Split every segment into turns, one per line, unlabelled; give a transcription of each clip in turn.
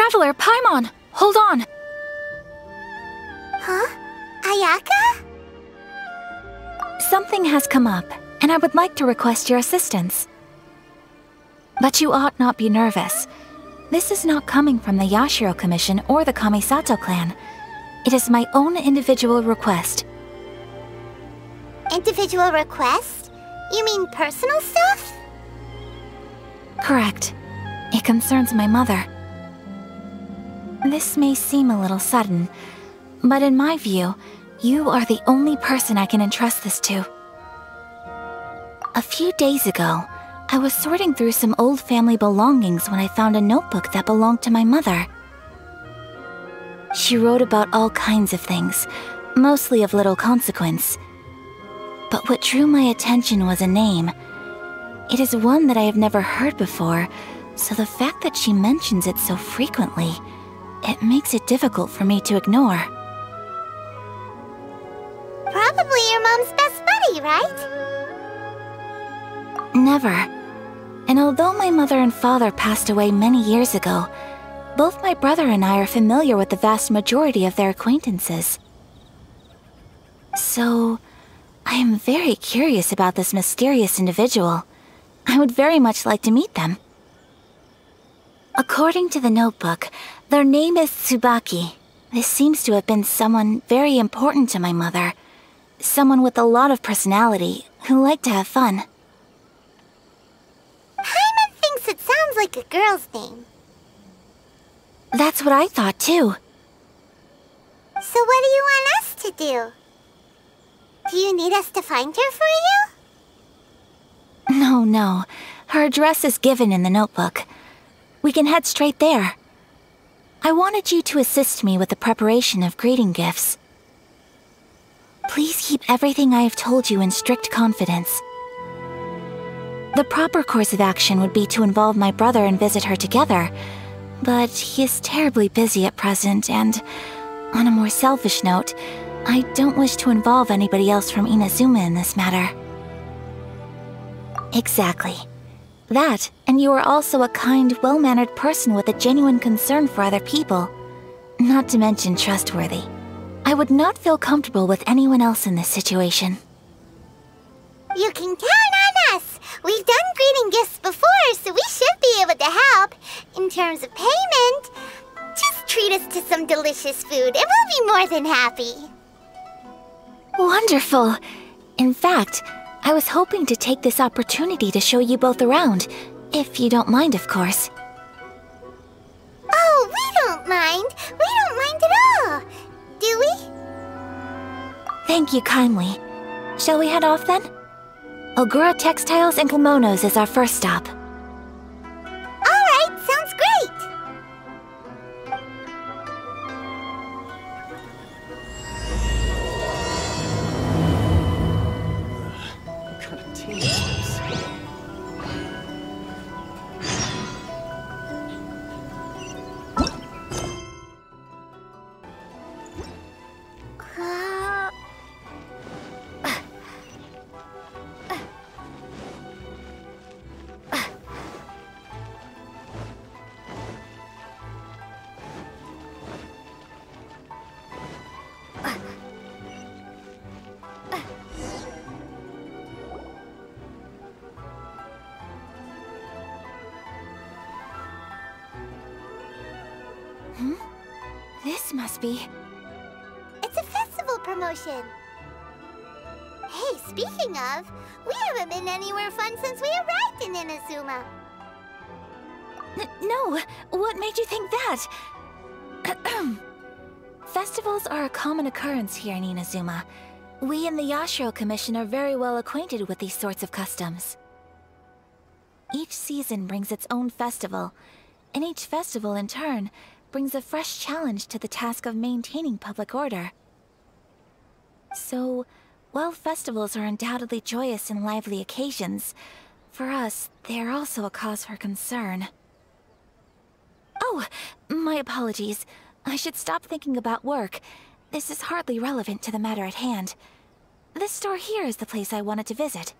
Traveler, Paimon! Hold on!
Huh? Ayaka?
Something has come up, and I would like to request your assistance. But you ought not be nervous. This is not coming from the Yashiro Commission or the Kamisato clan. It is my own individual request.
Individual request? You mean personal stuff?
Correct. It concerns my mother. This may seem a little sudden, but in my view, you are the only person I can entrust this to. A few days ago, I was sorting through some old family belongings when I found a notebook that belonged to my mother. She wrote about all kinds of things, mostly of little consequence. But what drew my attention was a name. It is one that I have never heard before, so the fact that she mentions it so frequently, it makes it difficult for me to ignore.
Probably your mom's best buddy, right?
Never. And although my mother and father passed away many years ago, both my brother and I are familiar with the vast majority of their acquaintances. So, I am very curious about this mysterious individual. I would very much like to meet them. According to the notebook, their name is Tsubaki. This seems to have been someone very important to my mother. Someone with a lot of personality, who liked to have fun.
Paimon thinks it sounds like a girl's name.
That's what I thought too.
So what do you want us to do? Do you need us to find her for you?
No. Her address is given in the notebook. We can head straight there. I wanted you to assist me with the preparation of greeting gifts. Please keep everything I have told you in strict confidence. The proper course of action would be to involve my brother and visit her together, but he is terribly busy at present, and on a more selfish note, I don't wish to involve anybody else from Inazuma in this matter. Exactly. That, and you are also a kind, well-mannered person with a genuine concern for other people. Not to mention trustworthy. I would not feel comfortable with anyone else in this situation.
You can count on us! We've done greeting gifts before, so we should be able to help. In terms of payment, just treat us to some delicious food and we'll be more than happy.
Wonderful! In fact, I was hoping to take this opportunity to show you both around, if you don't mind, of course.
Oh, we don't mind. We don't mind at all. Do we?
Thank you kindly. Shall we head off then? Ogura Textiles and Kimonos is our first stop.
Alright, sounds great!
What kind of team is this?
This must be...
It's a festival promotion. Hey, speaking of, we haven't been anywhere fun since we arrived in Inazuma.
No, what made you think that? Festivals are a common occurrence here in Inazuma. We in the Yashiro Commission are very well acquainted with these sorts of customs. Each season brings its own festival, and each festival in turn brings a fresh challenge to the task of maintaining public order. So, while festivals are undoubtedly joyous and lively occasions, for us, they are also a cause for concern. Oh, my apologies. I should stop thinking about work. This is hardly relevant to the matter at hand. This store here is the place I wanted to visit.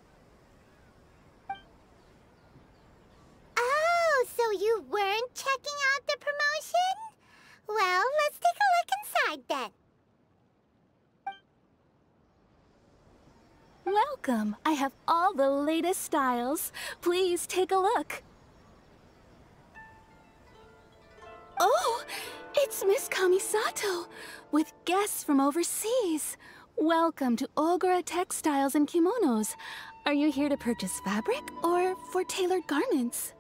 Oh, so you weren't checking out the promotion?
Welcome. I have all the latest styles. Please take a look. Oh, it's Miss Kamisato, with guests from overseas. Welcome to Ogura Textiles and Kimonos. Are you here to purchase fabric or for tailored garments?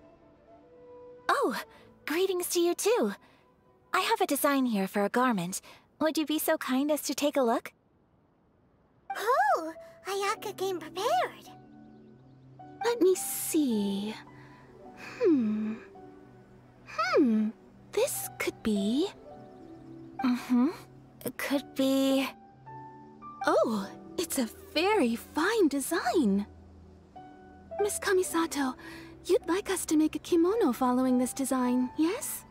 Oh, greetings to you too. I have a design here for a garment. Would you be so kind as to take a look?
Oh, Ayaka came prepared.
Let me see. This could be...
It could be...
Oh, it's a very fine design. Miss Kamisato, you'd like us to make a kimono following this design, yes?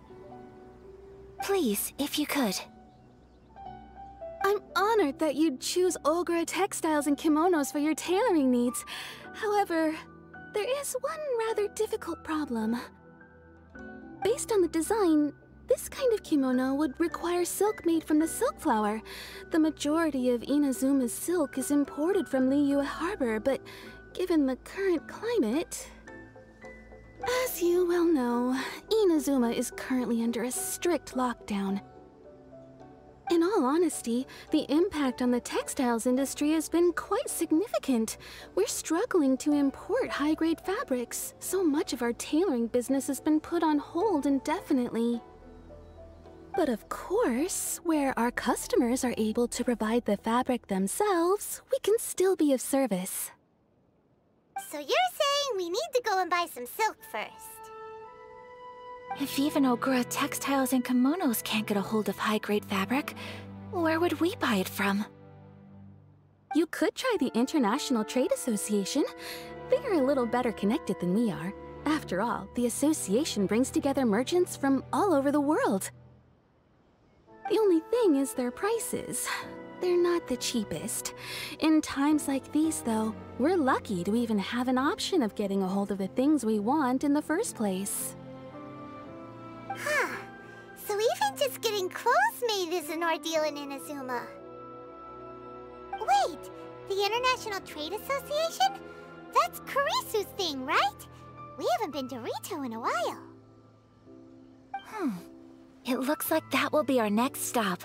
Please, if you could.
I'm honored that you'd choose Ogura Textiles and Kimonos for your tailoring needs. However, there is one rather difficult problem. Based on the design, this kind of kimono would require silk made from the silk flower. The majority of Inazuma's silk is imported from Liyue Harbor, but given the current climate... As you well know, Inazuma is currently under a strict lockdown. In all honesty, the impact on the textiles industry has been quite significant. We're struggling to import high-grade fabrics. So much of our tailoring business has been put on hold indefinitely. But of course, where our customers are able to provide the fabric themselves, we can still be of service.
So you're saying we need to go and buy some silk first?
If even Ogura Textiles and Kimonos can't get a hold of high-grade fabric, where would we buy it from?
You could try the International Trade Association. They are a little better connected than we are. After all, the association brings together merchants from all over the world. The only thing is their prices. They're not the cheapest. In times like these, though, we're lucky to even have an option of getting a hold of the things we want in the first place.
Huh. So even just getting clothes made is an ordeal in Inazuma. Wait, the International Trade Association? That's Kurisu's thing, right? We haven't been to Rito in a while.
It looks like that will be our next stop.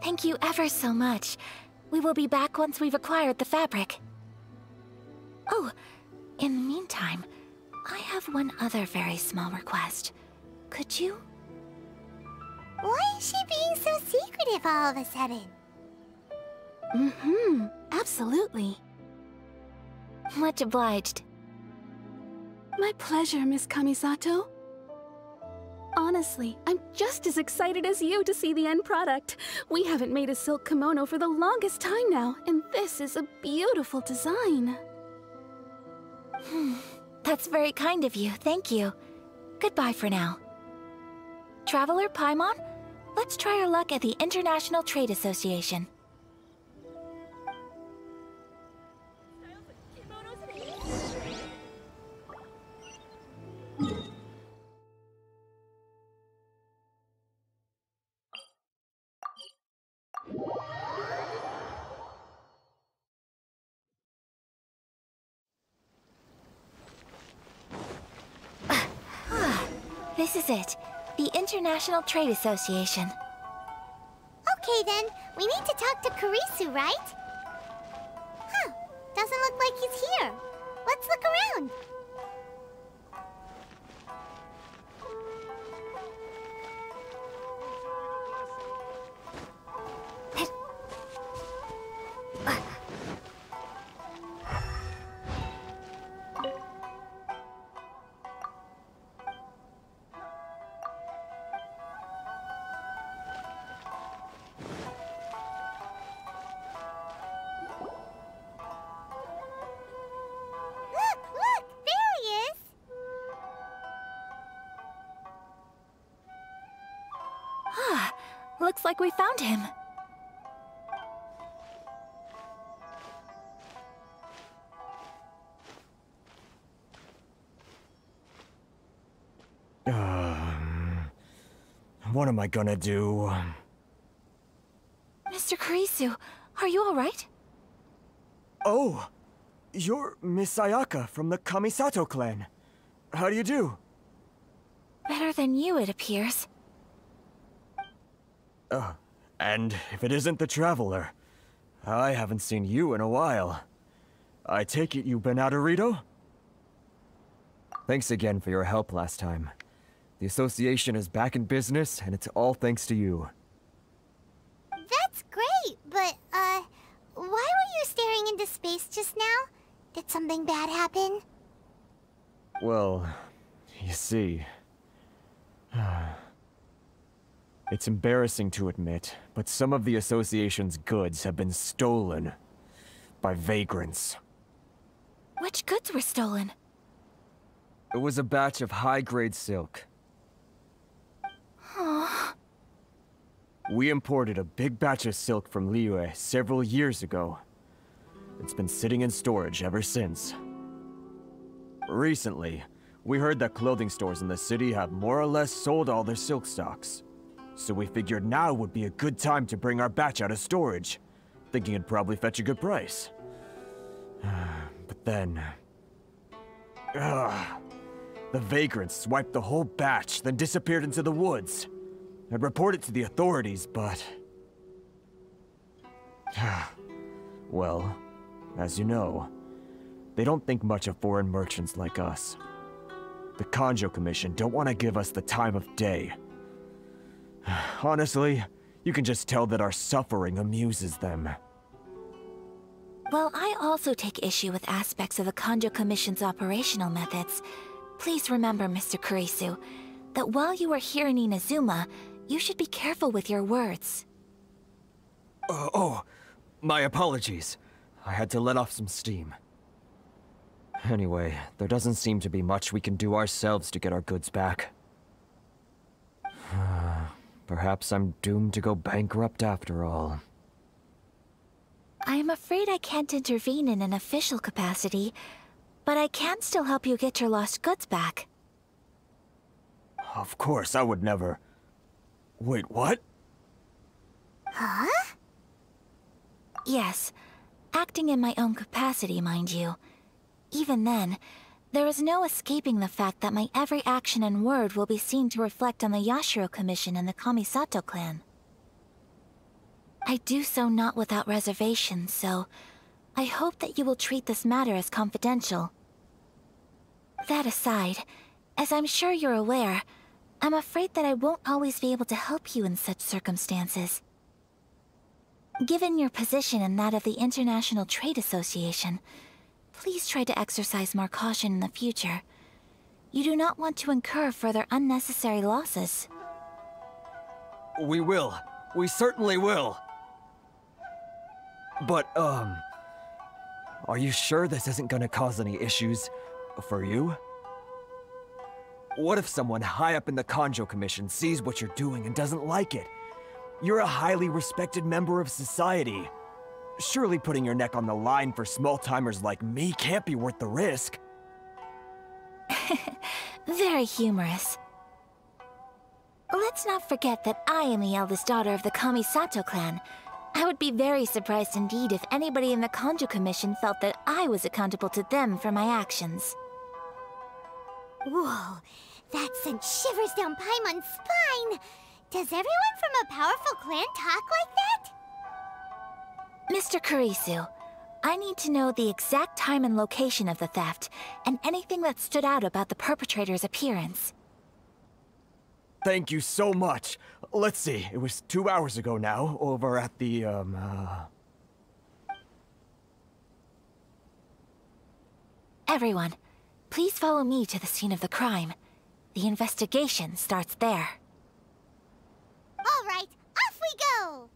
Thank you ever so much. We will be back once we've acquired the fabric. Oh, in the meantime, I have one other very small request. Could you?
Why is she being so secretive all of a sudden?
Absolutely.
Much obliged.
My pleasure, Miss Kamisato. Honestly, I'm just as excited as you to see the end product. We haven't made a silk kimono for the longest time now, and this is a beautiful design.
That's very kind of you, thank you. Goodbye for now. Traveler Paimon, let's try our luck at the International Trade Association. This is it. The International Trade Association.
Okay then, we need to talk to Kurisu, right? Huh, doesn't look like he's here. Let's look around. Look, there he is.
Looks like we found him.
What am I gonna do?
Mr. Kurisu, are you alright?
Oh, you're Miss Ayaka from the Kamisato clan. How do you do?
Better than you, it appears.
And if it isn't the Traveler, I haven't seen you in a while. I take it you've been out of Rito? Thanks again for your help last time. The association is back in business, and it's all thanks to you.
That's great, but, why were you staring into space just now? Did something bad happen?
Well, you see... It's embarrassing to admit, but some of the association's goods have been stolen by vagrants.
Which goods were stolen?
It was a batch of high-grade silk. We imported a big batch of silk from Liyue several years ago. It's been sitting in storage ever since. Recently, we heard that clothing stores in the city have more or less sold all their silk stocks. So we figured now would be a good time to bring our batch out of storage, thinking it'd probably fetch a good price. But then... the vagrants swiped the whole batch, then disappeared into the woods. I'd report it to the authorities, but... well, as you know, they don't think much of foreign merchants like us. The Kanjo Commission don't want to give us the time of day. Honestly, you can just tell that our suffering amuses them.
While I also take issue with aspects of the Kanjo Commission's operational methods, please remember, Mr. Kurisu, that while you are here in Inazuma, you should be careful with your words.
My apologies. I had to let off some steam. Anyway, there doesn't seem to be much we can do ourselves to get our goods back. Perhaps I'm doomed to go bankrupt after all.
I am afraid I can't intervene in an official capacity, but I can still help you get your lost goods back.
Of course, I would never... Wait, what?
Huh?
Yes, acting in my own capacity, mind you. Even then, there is no escaping the fact that my every action and word will be seen to reflect on the Yashiro Commission and the Kamisato clan. I do so not without reservation, so I hope that you will treat this matter as confidential. That aside, as I'm sure you're aware, I'm afraid that I won't always be able to help you in such circumstances. Given your position and that of the International Trade Association, please try to exercise more caution in the future. You do not want to incur further unnecessary losses.
We will. We certainly will. But, are you sure this isn't gonna cause any issues for you? What if someone high up in the Kanjo Commission sees what you're doing and doesn't like it? You're a highly respected member of society. Surely putting your neck on the line for small-timers like me can't be worth the risk.
Very humorous. Let's not forget that I am the eldest daughter of the Kamisato clan. I would be very surprised indeed if anybody in the Kanjo Commission felt that I was accountable to them for my actions.
Whoa, that sent shivers down Paimon's spine! Does everyone from a powerful clan talk like that?
Mr. Kurisu, I need to know the exact time and location of the theft, and anything that stood out about the perpetrator's appearance.
Thank you so much. Let's see, it was 2 hours ago now, over at the,
Everyone, please follow me to the scene of the crime. The investigation starts there.
All right, off we go!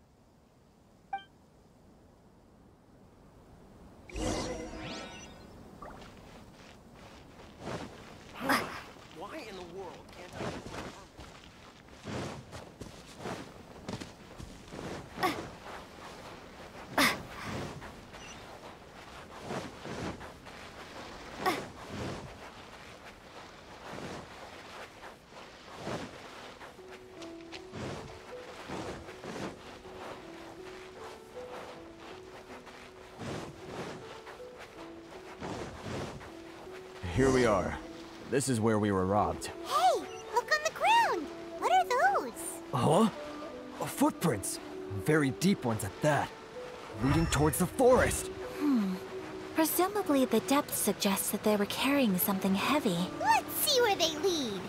Why in the world can't I get my
here we are. This is where we were robbed.
Hey, look on the ground. What are those?
Huh? Footprints. Very deep ones at that. Leading towards the forest.
Presumably the depth suggests that they were carrying something heavy.
Let's see where they lead.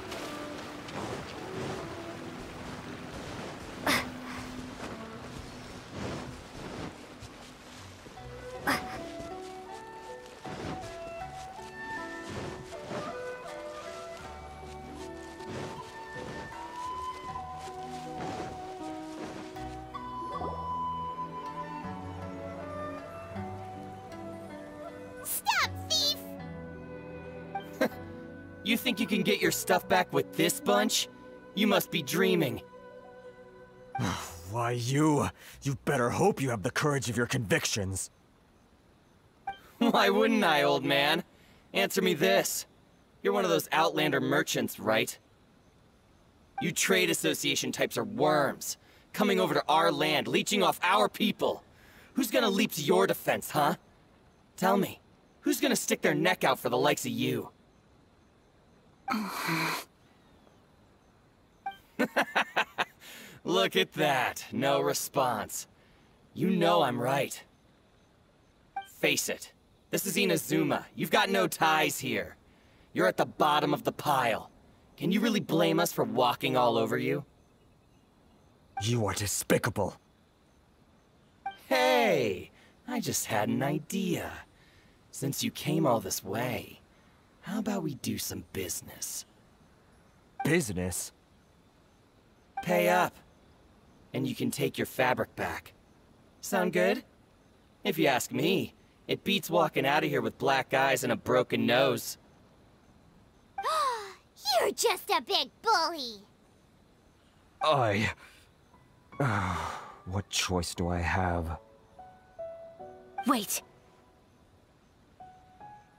Stop, thief!
You think you can get your stuff back with this bunch? You must be dreaming.
Why, you better hope you have the courage of your convictions.
Why wouldn't I, old man? Answer me this. You're one of those Outlander merchants, right? You trade association types are worms, coming over to our land, leeching off our people. Who's gonna leap to your defense, huh? Tell me, who's gonna stick their neck out for the likes of you? Look at that, no response. You know I'm right. Face it, this is Inazuma. You've got no ties here. You're at the bottom of the pile. Can you really blame us for walking all over you?
You are despicable.
Hey, I just had an idea. Since you came all this way, how about we do some business?
Business?
Pay up, and you can take your fabric back. Sound good? If you ask me, it beats walking out of here with black eyes and a broken nose.
You're just a big bully.
What choice do I have?
Wait!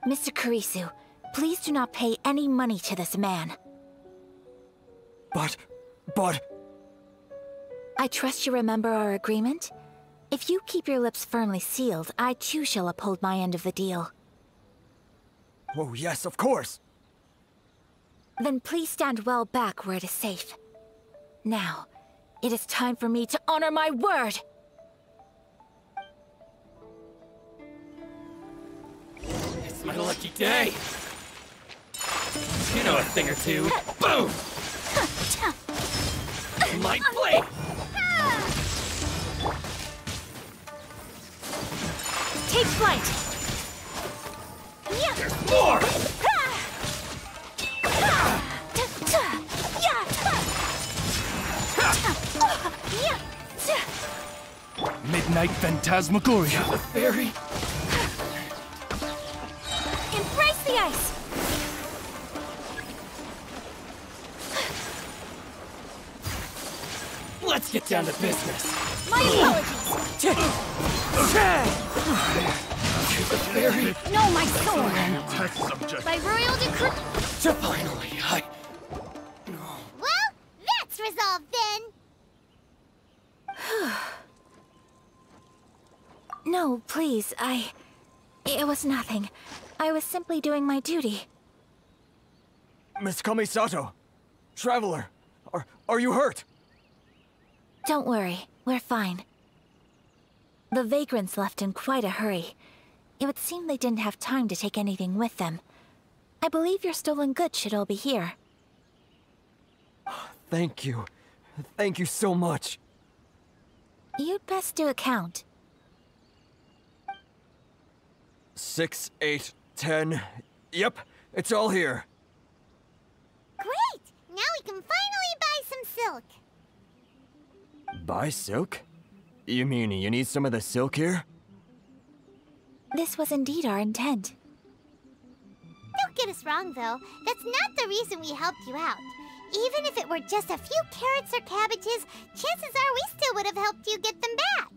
Mr. Kurisu, please do not pay any money to this man.
But...
I trust you remember our agreement? If you keep your lips firmly sealed, I too shall uphold my end of the deal.
Oh yes, of course!
Then please stand well back where it is safe. Now, it is time for me to honor my word!
It's my lucky day. You know a thing or two. Boom! My blade!
Take flight!
There's more!
Midnight Phantasmagoria.
The fairy?
Embrace the ice!
Let's get down to business.
My apologies!
The fairy?
No, my sword!
Test subject.
By royal decree.
Finally,
Well, that's resolved then.
No, please, It was nothing. I was simply doing my duty.
Miss Kamisato! Traveler! Are you hurt?
Don't worry, we're fine. The vagrants left in quite a hurry. It would seem they didn't have time to take anything with them. I believe your stolen goods should all be here.
Thank you. Thank you so much.
You'd best do a count.
6, 8, 10... Yep, it's all here.
Great! Now we can finally buy some silk.
Buy silk? You mean you need some of the silk here?
This was indeed our intent.
Don't get us wrong, though. That's not the reason we helped you out. Even if it were just a few carrots or cabbages, chances are we still would have helped you get them back.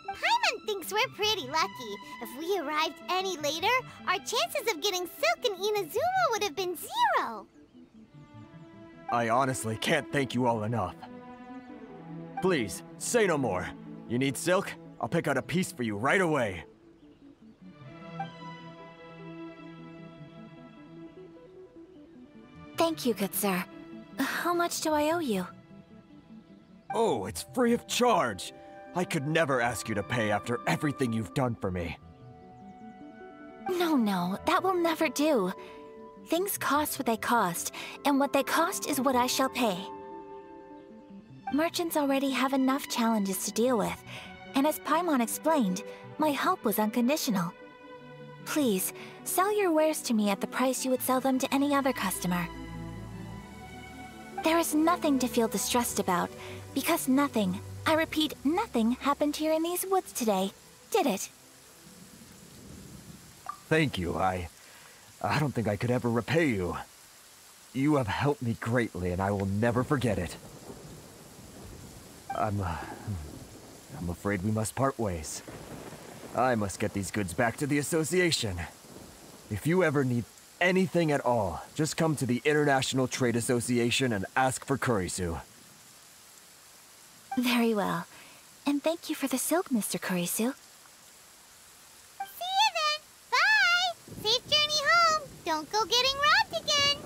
Paimon thinks we're pretty lucky. If we arrived any later, our chances of getting silk in Inazuma would have been 0.
I honestly can't thank you all enough. Please, say no more. You need silk? I'll pick out a piece for you right away.
Thank you, good sir. How much do I owe you?
Oh, it's free of charge. I could never ask you to pay after everything you've done for me.
No, that will never do. Things cost what they cost, and what they cost is what I shall pay. Merchants already have enough challenges to deal with, and as Paimon explained, my help was unconditional. Please, sell your wares to me at the price you would sell them to any other customer. There is nothing to feel distressed about, because nothing, I repeat, nothing happened here in these woods today, did it?
Thank you. I don't think I could ever repay you. You have helped me greatly, and I will never forget it. I'm afraid we must part ways. I must get these goods back to the association. If you ever need anything at all, just come to the International Trade Association and ask for Kurisu.
Very well. And thank you for the silk, Mr. Kurisu.
See you then. Bye. Safe journey home. Don't go getting robbed again.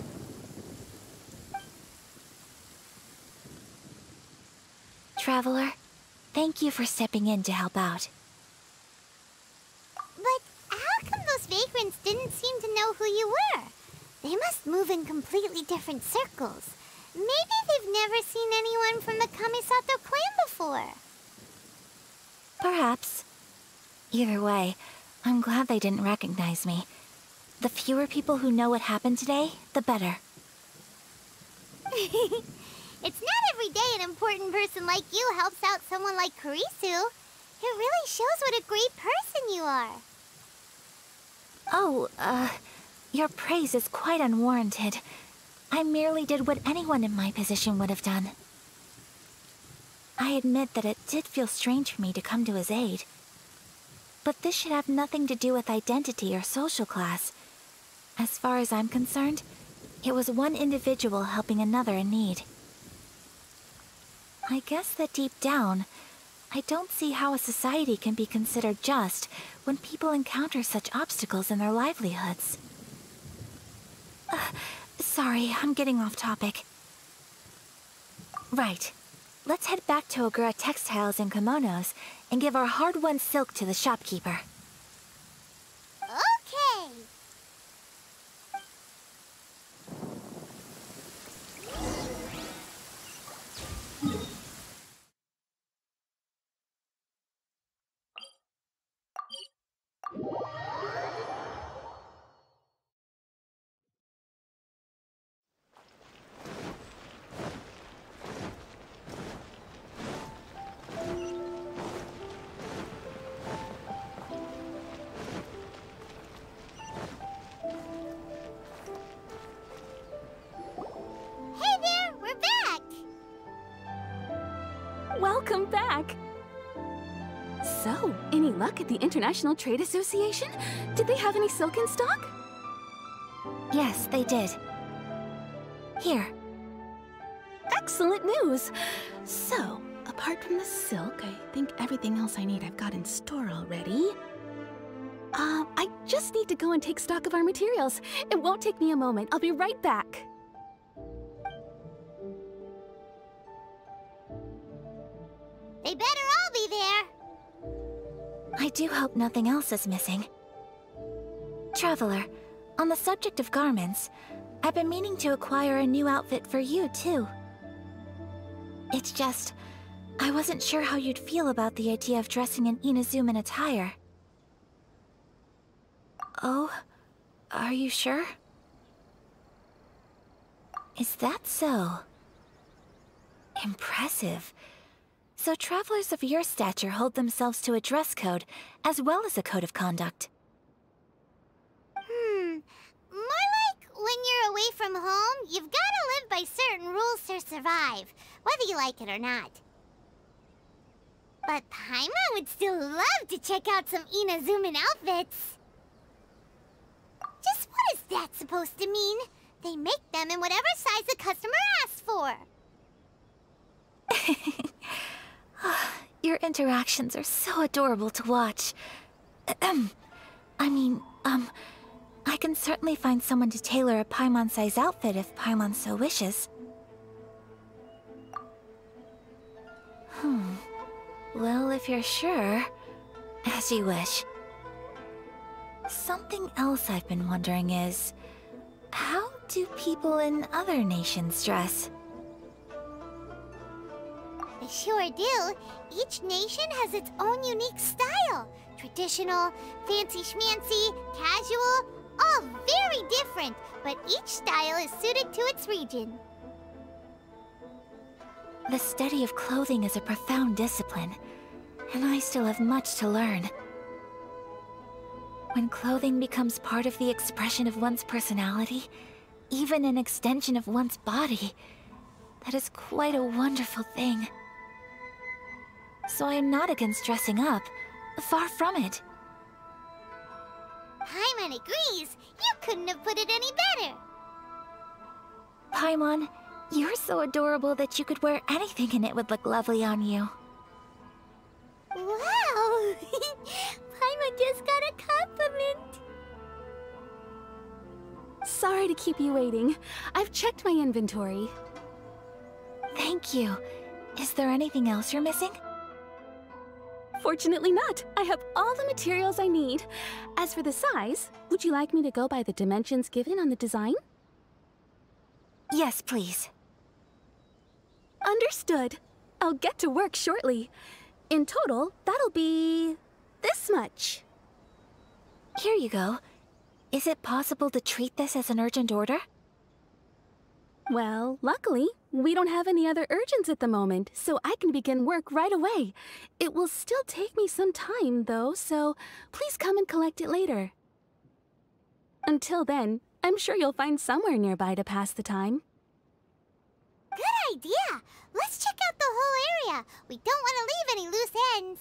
Traveler, thank you for stepping in to help out.
But how come those vagrants didn't seem to know who you were? They must move in completely different circles. Maybe they've never seen anyone from the Kamisato clan before.
Perhaps. Either way, I'm glad they didn't recognize me. The fewer people who know what happened today, the better.
It's not every day an important person like you helps out someone like Kurisu. It really shows what a great person you are.
Oh, your praise is quite unwarranted. I merely did what anyone in my position would have done. I admit that it did feel strange for me to come to his aid. But this should have nothing to do with identity or social class. As far as I'm concerned, it was one individual helping another in need. I guess that deep down, I don't see how a society can be considered just when people encounter such obstacles in their livelihoods. Sorry, I'm getting off topic. Right. Let's head back to Ogura Textiles and Kimonos and give our hard-won silk to the shopkeeper.
Okay. Hey there, we're back.
Welcome back! So, any luck at the International Trade Association? Did they have any silk in stock?
Yes, they did. Here.
Excellent news! So, apart from the silk, I think everything else I need I've got in store already. I just need to go and take stock of our materials. It won't take me a moment. I'll be right back.
They better all be there.
I do hope nothing else is missing. Traveler, on the subject of garments, I've been meaning to acquire a new outfit for you, too. It's just, I wasn't sure how you'd feel about the idea of dressing in Inazuman attire. Oh, are you sure? Is that so? Impressive. So travelers of your stature hold themselves to a dress code, as well as a code of conduct.
More like when you're away from home, you've gotta live by certain rules to survive, whether you like it or not. But Paimon would still love to check out some Inazuman outfits. Just what is that supposed to mean? They make them in whatever size the customer asks for.
Your interactions are so adorable to watch. I can certainly find someone to tailor a Paimon-size outfit if Paimon so wishes. Well, if you're sure, as you wish. Something else I've been wondering is, how do people in other nations dress?
They sure do. Each nation has its own unique style. Traditional, fancy schmancy, casual, all very different, but each style is suited to its region.
The study of clothing is a profound discipline, and I still have much to learn. When clothing becomes part of the expression of one's personality, even an extension of one's body, that is quite a wonderful thing. So I am not against dressing up, far from it.
Paimon agrees. You couldn't have put it any better.
Paimon, you're so adorable that you could wear anything and it would look lovely on you.
Wow! Paimon just got a compliment.
Sorry to keep you waiting. I've checked my inventory.
Thank you. Is there anything else you're missing?
Fortunately not. I have all the materials I need. As for the size, would you like me to go by the dimensions given on the design?
Yes, please.
Understood. I'll get to work shortly. In total, that'll be this much.
Here you go. Is it possible to treat this as an urgent order?
Well, luckily, we don't have any other urgents at the moment, so I can begin work right away. It will still take me some time, though, so please come and collect it later. Until then, I'm sure you'll find somewhere nearby to pass the time.
Good idea. Let's check out the whole area. We don't want to leave any loose ends.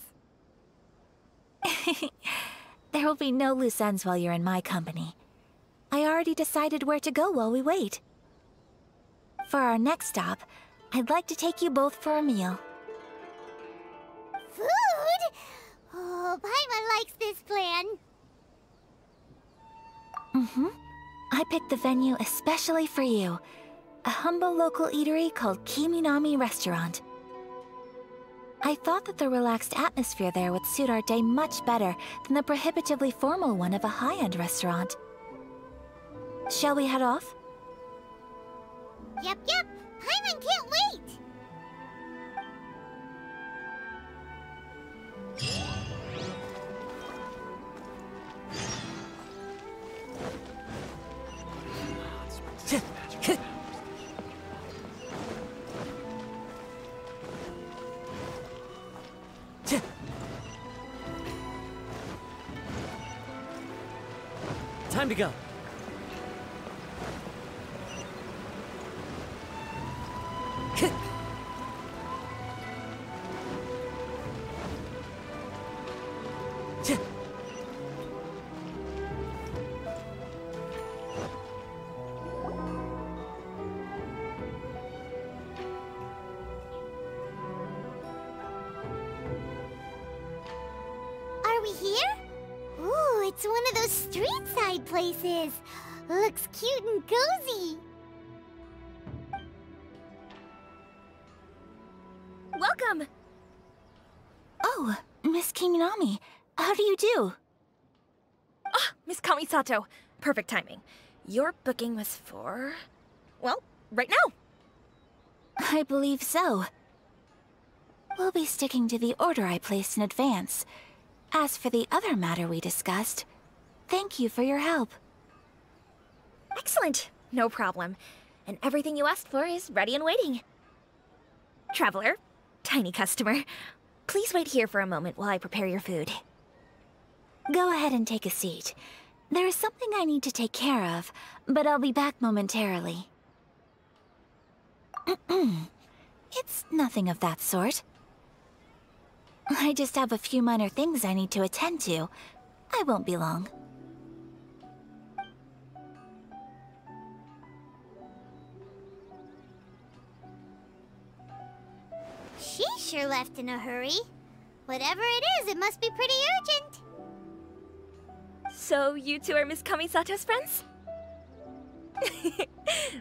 There will be no loose ends while you're in my company. I already decided where to go while we wait. For our next stop, I'd like to take you both for a meal.
Food? Oh, Paimon likes this plan.
I picked the venue especially for you. A humble local eatery called Kiminami Restaurant. I thought that the relaxed atmosphere there would suit our day much better than the prohibitively formal one of a high-end restaurant. Shall we head off?
Yep. Paimon can't wait.
Time to go.
Are we here? Ooh, it's one of those street-side places. Looks cute and cozy.
Welcome! Oh, Miss Kiminami, how do you do?
Ah, Miss Kamisato. Perfect timing. Your booking was for... well, right now.
I believe so. We'll be sticking to the order I placed in advance. As for the other matter we discussed, thank you for your help.
Excellent. No problem. And everything you asked for is ready and waiting. Traveler, tiny customer, please wait here for a moment while I prepare your food.
Go ahead and take a seat. There is something I need to take care of, but I'll be back momentarily. It's nothing of that sort. I just have a few minor things I need to attend to. I won't be long.
She sure left in a hurry. Whatever it is, it must be pretty urgent.
So you two are Miss Kamisato's friends?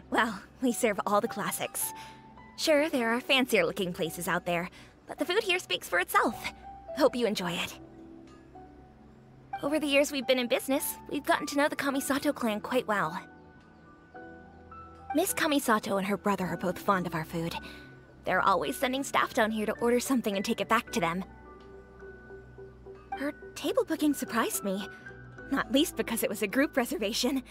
Well, we serve all the classics. Sure, there are fancier looking places out there, but the food here speaks for itself. Hope you enjoy it. Over the years we've been in business, we've gotten to know the Kamisato clan quite well. Miss Kamisato and her brother are both fond of our food. They're always sending staff down here to order something and take it back to them. Her table booking surprised me, not least because it was a group reservation.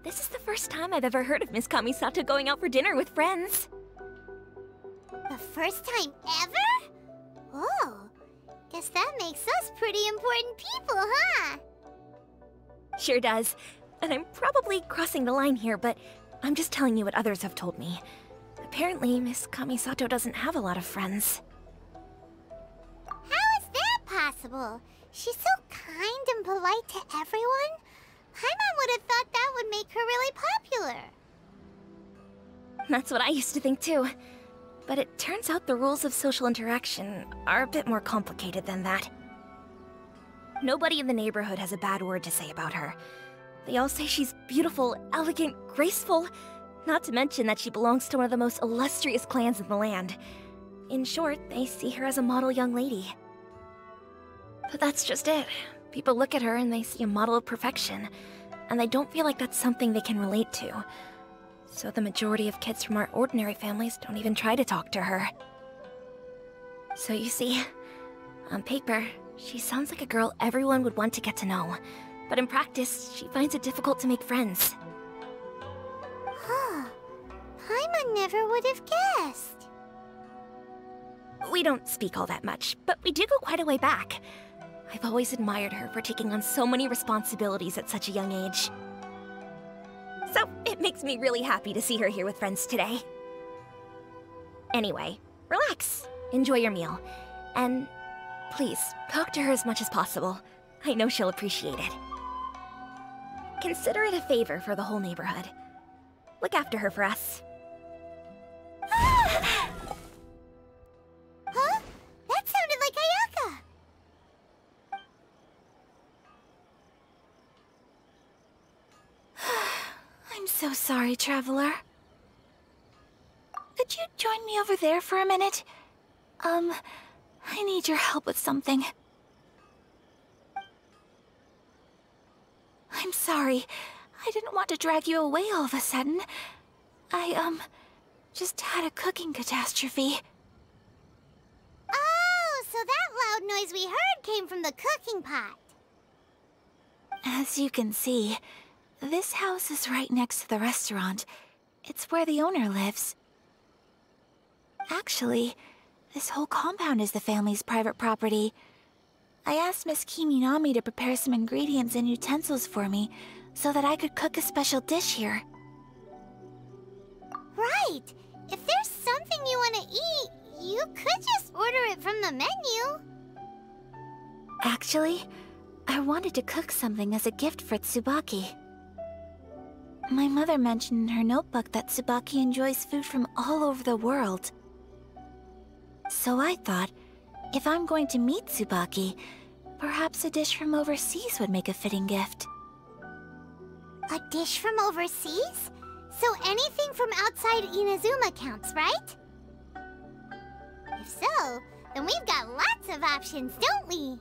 This is the first time I've ever heard of Miss Kamisato going out for dinner with friends.
The first time ever? Oh, guess that makes us pretty important people, huh?
Sure does. And I'm probably crossing the line here, but I'm just telling you what others have told me. Apparently, Miss Kamisato doesn't have a lot of friends.
How is that possible? She's so kind and polite to everyone. Paimon would have thought that would make her really popular.
That's what I used to think too. But it turns out the rules of social interaction are a bit more complicated than that. Nobody in the neighborhood has a bad word to say about her. They all say she's beautiful, elegant, graceful, not to mention that she belongs to one of the most illustrious clans in the land. In short, they see her as a model young lady. But that's just it. People look at her and they see a model of perfection, and they don't feel like that's something they can relate to. So the majority of kids from our ordinary families don't even try to talk to her. So you see, on paper, she sounds like a girl everyone would want to get to know. But in practice, she finds it difficult to make friends.
Huh. Paimon never would have guessed.
We don't speak all that much, but we do go quite a way back. I've always admired her for taking on so many responsibilities at such a young age. So it makes me really happy to see her here with friends today. Anyway, relax, enjoy your meal, and please, talk to her as much as possible. I know she'll appreciate it. Consider it a favor for the whole neighborhood. Look after her for us.
Huh? That sounded like Ayaka!
I'm so sorry, Traveler. Could you join me over there for a minute? I need your help with something. I'm sorry. I didn't want to drag you away all of a sudden. I, just had a cooking catastrophe.
Oh, so that loud noise we heard came from the cooking pot.
As you can see, this house is right next to the restaurant. It's where the owner lives. Actually, this whole compound is the family's private property. I asked Miss Kiminami to prepare some ingredients and utensils for me so that I could cook a special dish here.
Right. If there's something you want to eat, you could just order it from the menu.
Actually, I wanted to cook something as a gift for Tsubaki. My mother mentioned in her notebook that Tsubaki enjoys food from all over the world. So I thought, if I'm going to meet Tsubaki, perhaps a dish from overseas would make a fitting gift.
A dish from overseas? So anything from outside Inazuma counts, right? If so, then we've got lots of options, don't we?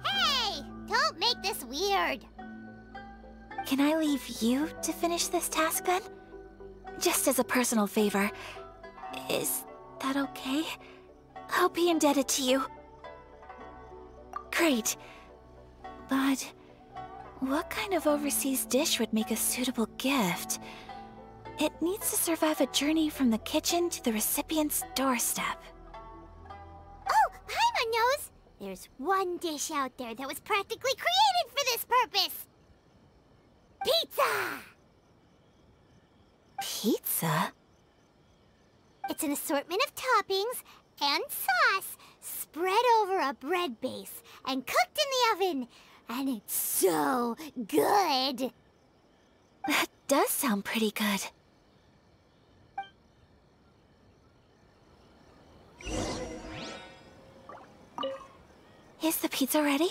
Hey! Don't make this weird!
Can I leave you to finish this task then? Just as a personal favor. Is that okay? I'll be indebted to you. Great. But what kind of overseas dish would make a suitable gift? It needs to survive a journey from the kitchen to the recipient's doorstep.
Oh, Paimon knows! There's one dish out there that was practically created for this purpose! Pizza!
Pizza?
It's an assortment of toppings and sauce spread over a bread base and cooked in the oven. And it's so good!
That does sound pretty good. Is the pizza ready?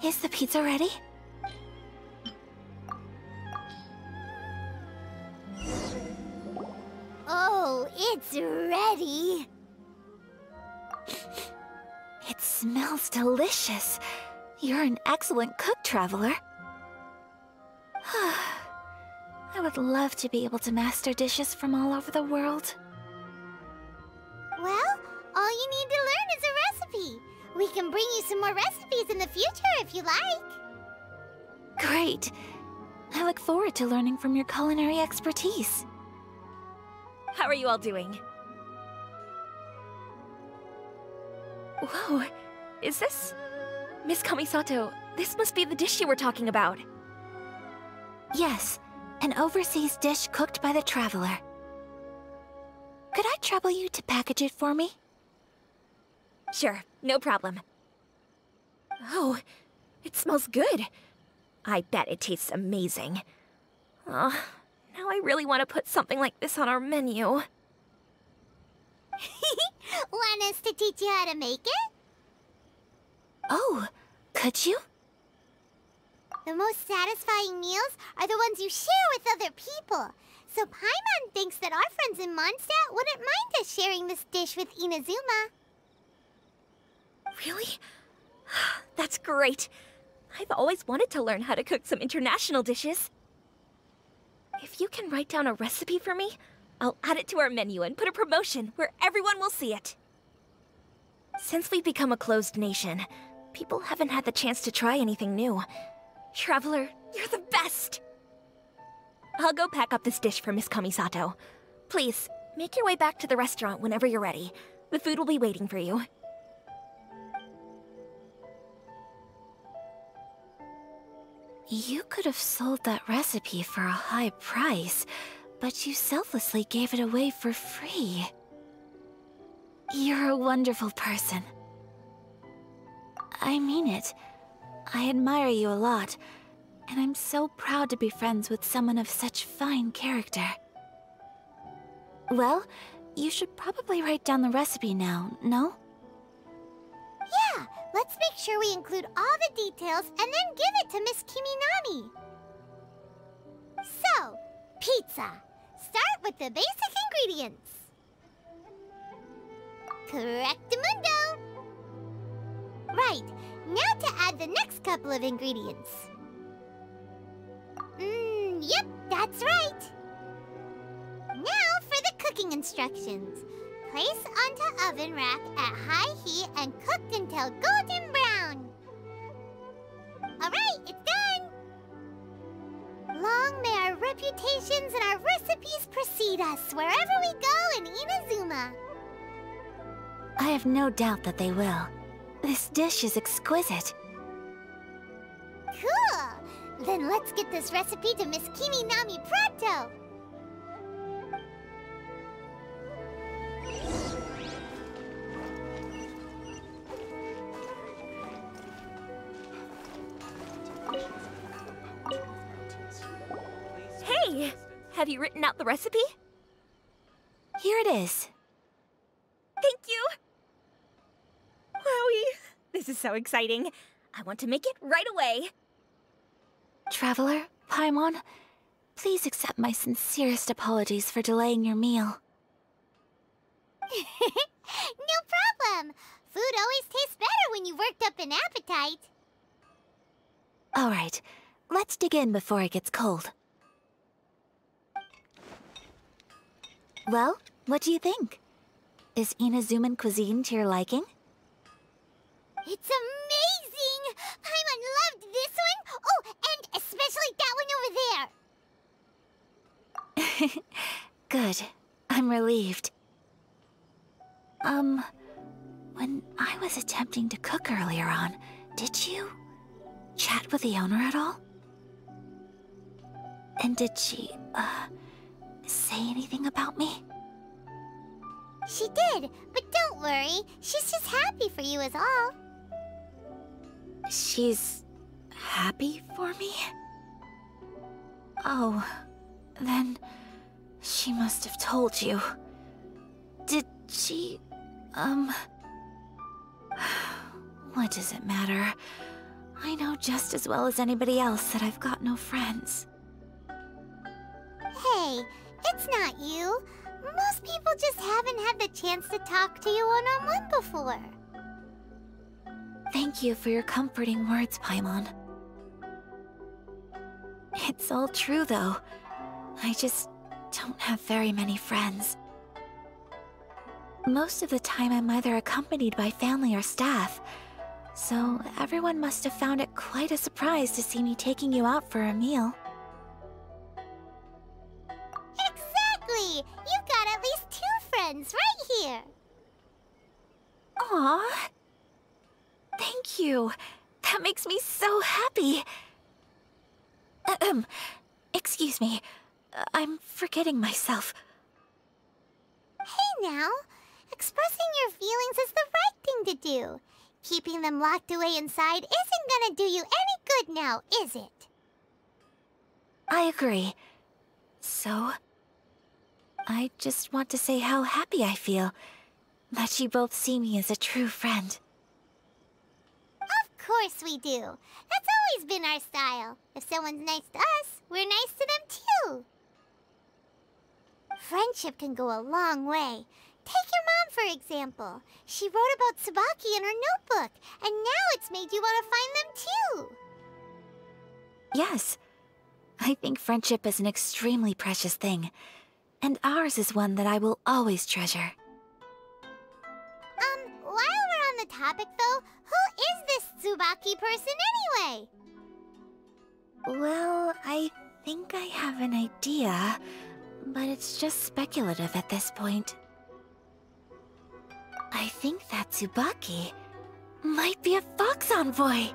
Is the pizza ready?
Oh, it's ready.
It smells delicious. You're an excellent cook, Traveler. I would love to be able to master dishes from all over the world.
Well, all you need to learn is a recipe. We can bring you some more recipes in the future if you like.
Great. I look forward to learning from your culinary expertise.
How are you all doing? Whoa, is this... Miss Kamisato, this must be the dish you were talking about.
Yes, an overseas dish cooked by the Traveler. Could I trouble you to package it for me?
Sure, no problem. Oh, it smells good. I bet it tastes amazing. Oh, now I really want to put something like this on our menu.
Want us to teach you how to make it?
Oh, could you?
The most satisfying meals are the ones you share with other people. So Paimon thinks that our friends in Mondstadt wouldn't mind us sharing this dish with Inazuma.
Really? That's great. I've always wanted to learn how to cook some international dishes. If you can write down a recipe for me, I'll add it to our menu and put a promotion where everyone will see it. Since we've become a closed nation, people haven't had the chance to try anything new. Traveler, you're the best! I'll go pack up this dish for Miss Kamisato. Please, make your way back to the restaurant whenever you're ready. The food will be waiting for you.
You could have sold that recipe for a high price, but you selflessly gave it away for free. You're a wonderful person. I mean it. I admire you a lot, and I'm so proud to be friends with someone of such fine character. Well, you should probably write down the recipe now, no?
Yeah, let's make sure we include all the details and then give it to Miss Kiminami. So, pizza. Start with the basic ingredients. Correctamundo. Right, now to add the next couple of ingredients. Yep, that's right. Now for the cooking instructions. Place onto oven rack at high heat and cooked until golden brown. Alright, it's done! Long may our reputations and our recipes precede us wherever we go in Inazuma.
I have no doubt that they will. This dish is exquisite.
Cool! Then let's get this recipe to Miss Kiminami pronto!
Hey! Have you written out the recipe?
Here it is.
Thank you! Wowie! This is so exciting. I want to make it right away.
Traveler, Paimon, please accept my sincerest apologies for delaying your meal.
No problem! Food always tastes better when you've worked up an appetite.
Alright, let's dig in before it gets cold. Well, what do you think? Is Inazuman cuisine to your liking?
It's amazing! Paimon loved this one! Oh, and especially that one over there!
Good. I'm relieved. When I was attempting to cook earlier on, did you chat with the owner at all? And did she, say anything about me?
She did, but don't worry. She's just happy for you is all.
She's happy for me? Oh, then she must have told you. Did she, what does it matter? I know just as well as anybody else that I've got no friends.
Hey, it's not you. Most people just haven't had the chance to talk to you one-on-one before.
Thank you for your comforting words, Paimon. It's all true, though. I just don't have very many friends. Most of the time, I'm either accompanied by family or staff, so everyone must have found it quite a surprise to see me taking you out for a meal.
Exactly! You've got at least 2 friends right here.
Aww. Thank you. That makes me so happy. Excuse me. I'm forgetting myself.
Hey now, expressing your feelings is the right thing to do. Keeping them locked away inside isn't gonna do you any good now, is it?
I agree. So, I just want to say how happy I feel that you both see me as a true friend.
Of course we do. That's always been our style. If someone's nice to us, we're nice to them too. Friendship can go a long way. Take your mom, for example. She wrote about Tsubaki in her notebook, and now it's made you want to find them too.
Yes. I think friendship is an extremely precious thing, and ours is one that I will always treasure.
While we're on the topic though, who is this Tsubaki person anyway?
Well, I think I have an idea, but it's just speculative at this point. I think that Tsubaki might be a fox envoy.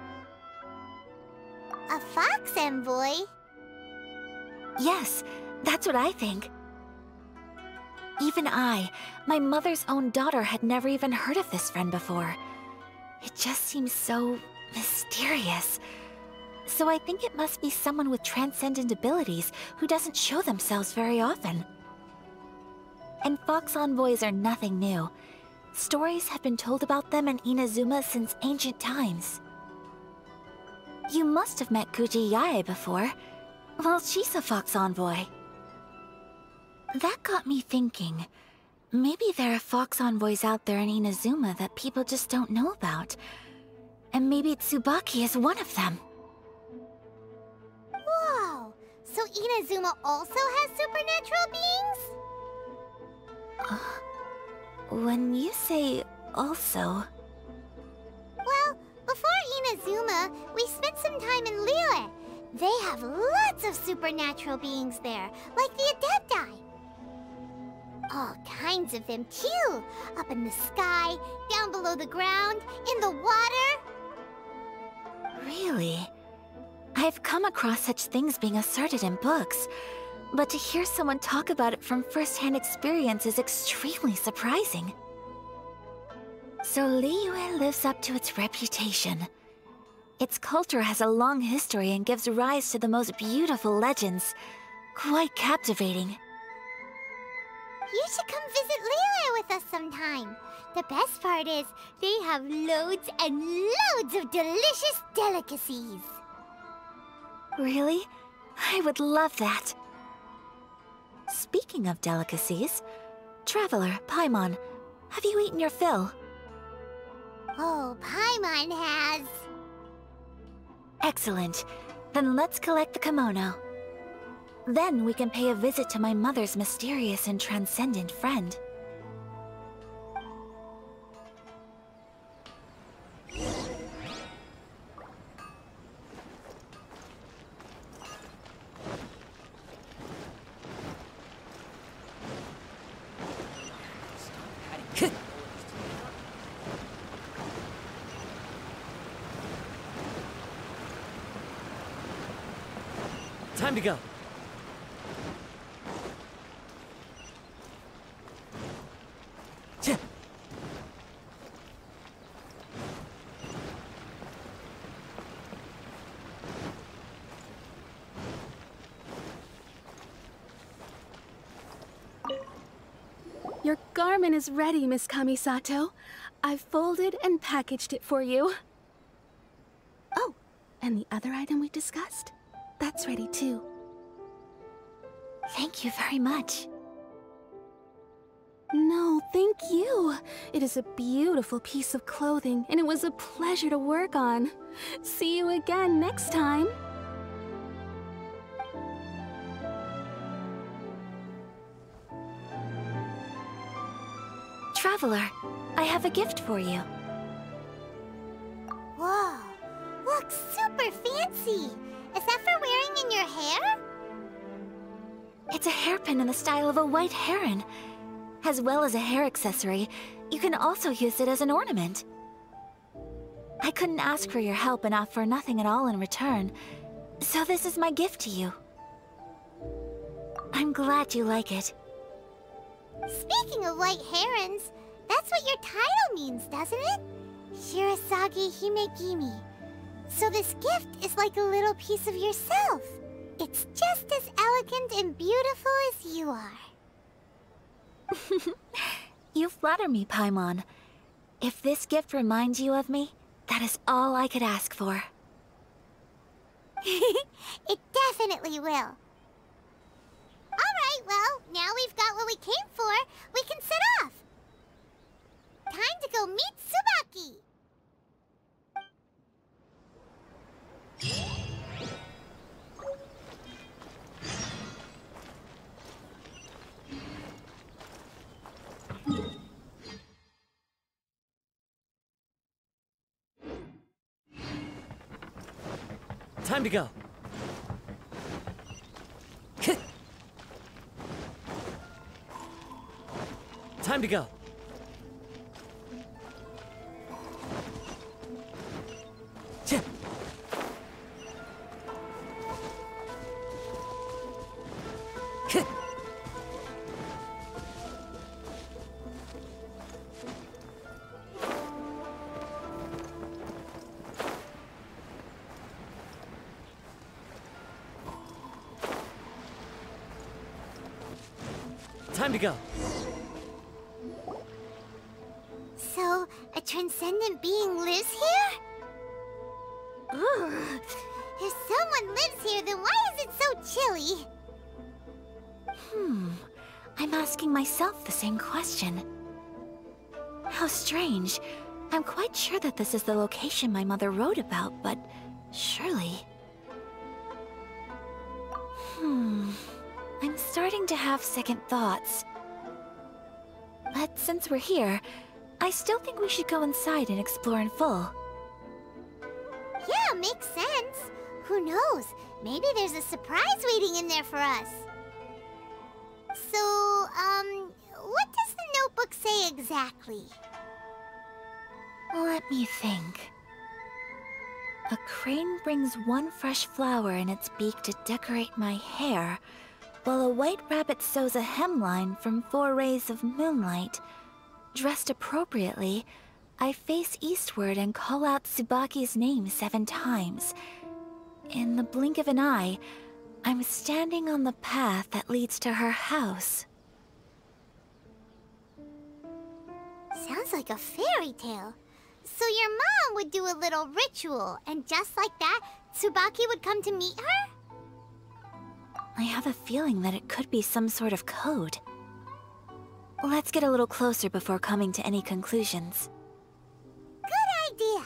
A fox envoy?
Yes, that's what I think. Even I, my mother's own daughter, had never even heard of this friend before. It just seems so mysterious. So I think it must be someone with transcendent abilities who doesn't show themselves very often. And fox envoys are nothing new. Stories have been told about them in Inazuma since ancient times. You must have met Kuji Yae before. Well, she's a fox envoy. That got me thinking. Maybe there are fox envoys out there in Inazuma that people just don't know about. And maybe Tsubaki is one of them.
Whoa! So Inazuma also has supernatural beings?
When you say also...
Well, before Inazuma, we spent some time in Liyue. They have lots of supernatural beings there, like the Adepti. All kinds of them too. Up in the sky, down below the ground, in the water.
Really? I've come across such things being asserted in books, but to hear someone talk about it from first-hand experience is extremely surprising. So Liyue lives up to its reputation. Its culture has a long history and gives rise to the most beautiful legends. Quite captivating.
You should come visit Liyue with us sometime. The best part is, they have loads and loads of delicious delicacies.
Really? I would love that. Speaking of delicacies, Traveler, Paimon, have you eaten your fill?
Oh, Paimon has.
Excellent. Then let's collect the kimono. Then we can pay a visit to my mother's mysterious and transcendent friend.
Time to go.
Your garment is ready, Miss Kamisato. I've folded and packaged it for you.
Oh,
And the other item we discussed? That's ready too.
Thank you very much.
No, thank you. It is a beautiful piece of clothing, and it was a pleasure to work on. See you again next time.
Traveler, I have a gift for you.
Whoa, looks super fancy. Is that for wearing in your hair?
It's a hairpin in the style of a white heron. As well as a hair accessory, you can also use it as an ornament. I couldn't ask for your help and offer nothing at all in return, so this is my gift to you. I'm glad you like it.
Speaking of white herons, that's what your title means, doesn't it? Shirasagi Himegimi. So this gift is like a little piece of yourself. It's just as elegant and beautiful as you are.
You flatter me, Paimon. If this gift reminds you of me, that is all I could ask for.
It definitely will. Alright, well, now we've got what we came for, we can set off. Time to go meet Tsubaki.
Time to go. Time to go. Time to go.
So, a transcendent being lives here? Ugh. If someone lives here, then why is it so chilly?
I'm asking myself the same question. How strange. I'm quite sure that this is the location my mother wrote about, but surely... I'm starting to have second thoughts. But since we're here, I still think we should go inside and explore in full.
Yeah, makes sense. Who knows? Maybe there's a surprise waiting in there for us. So, what does the notebook say exactly?
Let me think. A crane brings one fresh flower in its beak to decorate my hair, while a white rabbit sews a hemline from 4 rays of moonlight. Dressed appropriately, I face eastward and call out Tsubaki's name 7 times. In the blink of an eye, I'm standing on the path that leads to her house.
Sounds like a fairy tale. So your mom would do a little ritual, and just like that, Tsubaki would come to meet her?
I have a feeling that it could be some sort of code. Let's get a little closer before coming to any conclusions.
Good idea.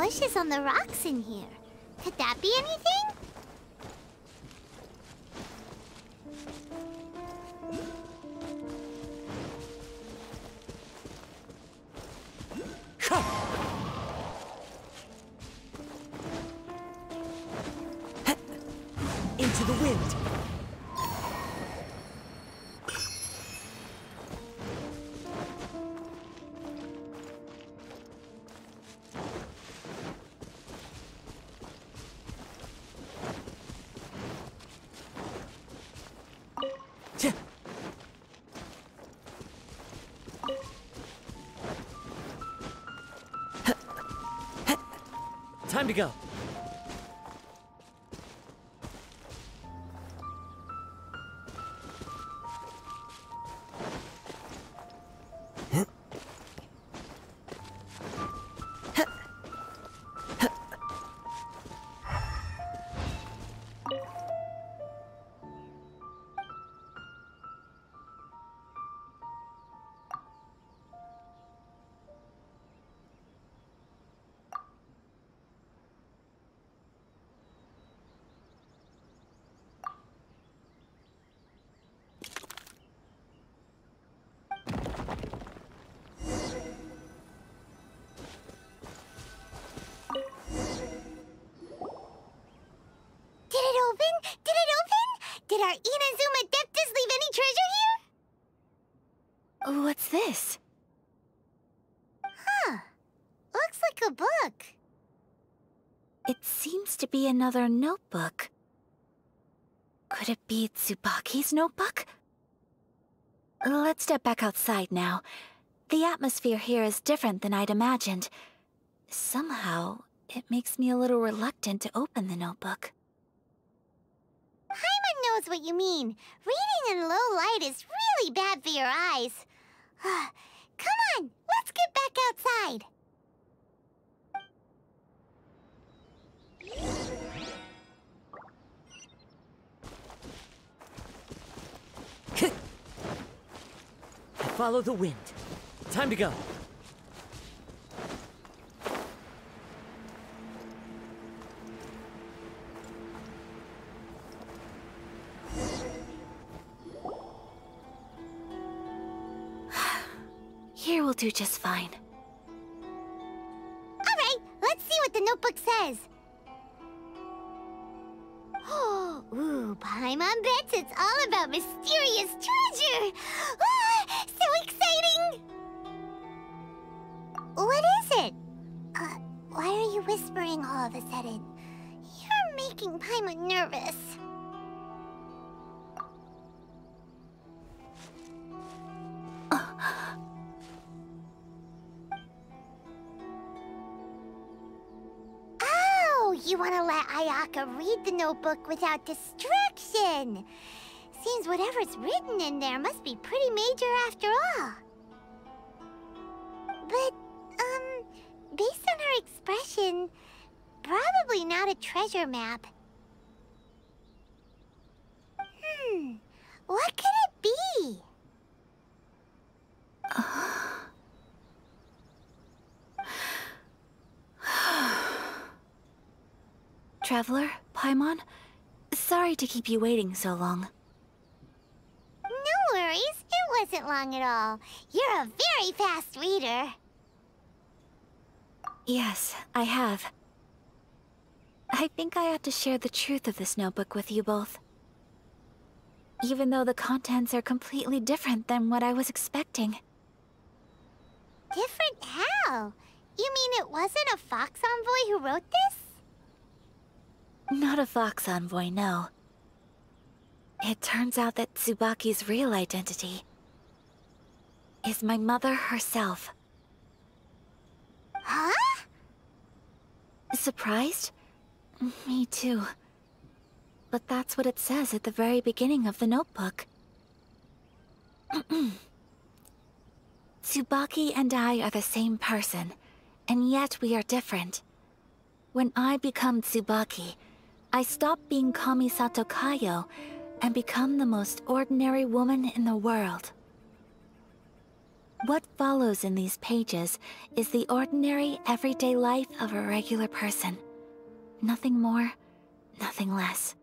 bushes on the rocks in here. Could that be anything?
Into the wind. Time to go.
Did our Inazuma Adeptus leave any treasure here?
What's this?
Huh. Looks like a book.
It seems to be another notebook. Could it be Tsubaki's notebook? Let's step back outside now. The atmosphere here is different than I'd imagined. Somehow, it makes me a little reluctant to open the notebook.
Paimon knows what you mean. Reading in low light is really bad for your eyes. Come on, let's get back outside.
Follow the wind. Time to go.
Here will do just fine.
All right, let's see what the notebook says. Ooh, Paimon bets it's all about mysterious treasure. Ah, so exciting! What is it? Why are you whispering all of a sudden? You're making Paimon nervous. You want to let Ayaka read the notebook without distraction. Seems whatever's written in there must be pretty major after all. But, based on her expression, probably not a treasure map. What could it be?
Traveler, Paimon, sorry to keep you waiting so long.
No worries, it wasn't long at all. You're a very fast reader.
Yes, I have. I think I ought to share the truth of this notebook with you both. Even though the contents are completely different than what I was expecting.
Different how? You mean it wasn't a Fox Envoy who wrote this?
Not a Fox Envoy, no. It turns out that Tsubaki's real identity is my mother herself.
Huh?
Surprised? Me too. But that's what it says at the very beginning of the notebook. Tsubaki and I are the same person, and yet we are different. When I become Tsubaki, I stop being Kamisato Kayo and become the most ordinary woman in the world. What follows in these pages is the ordinary, everyday life of a regular person. Nothing more, nothing less.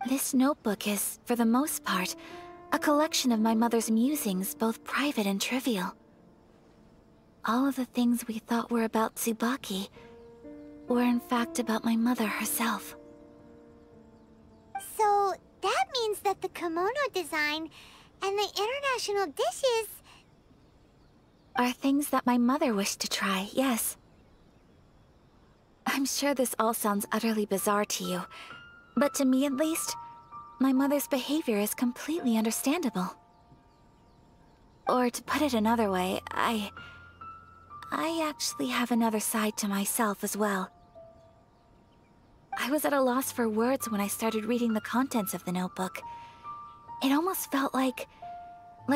This notebook is, for the most part, a collection of my mother's musings, both private and trivial. All of the things we thought were about Tsubaki were in fact about my mother herself.
So, that means that the kimono design and the international dishes
are things that my mother wished to try, yes. I'm sure this all sounds utterly bizarre to you, but to me at least, my mother's behavior is completely understandable. Or to put it another way, I actually have another side to myself as well. I was at a loss for words when I started reading the contents of the notebook. It almost felt like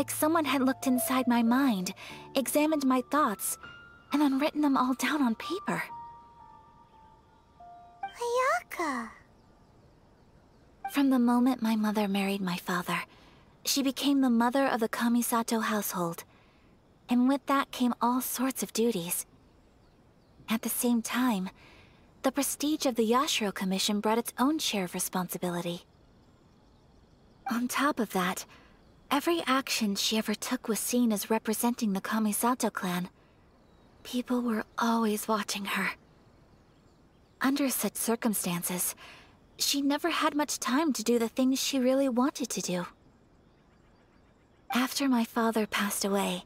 someone had looked inside my mind, examined my thoughts, and then written them all down on paper.
Ayaka.
From the moment my mother married my father, she became the mother of the Kamisato household. And with that came all sorts of duties. At the same time, the prestige of the Yashiro Commission brought its own share of responsibility. On top of that, every action she ever took was seen as representing the Kamisato clan. People were always watching her. Under such circumstances, she never had much time to do the things she really wanted to do. After my father passed away,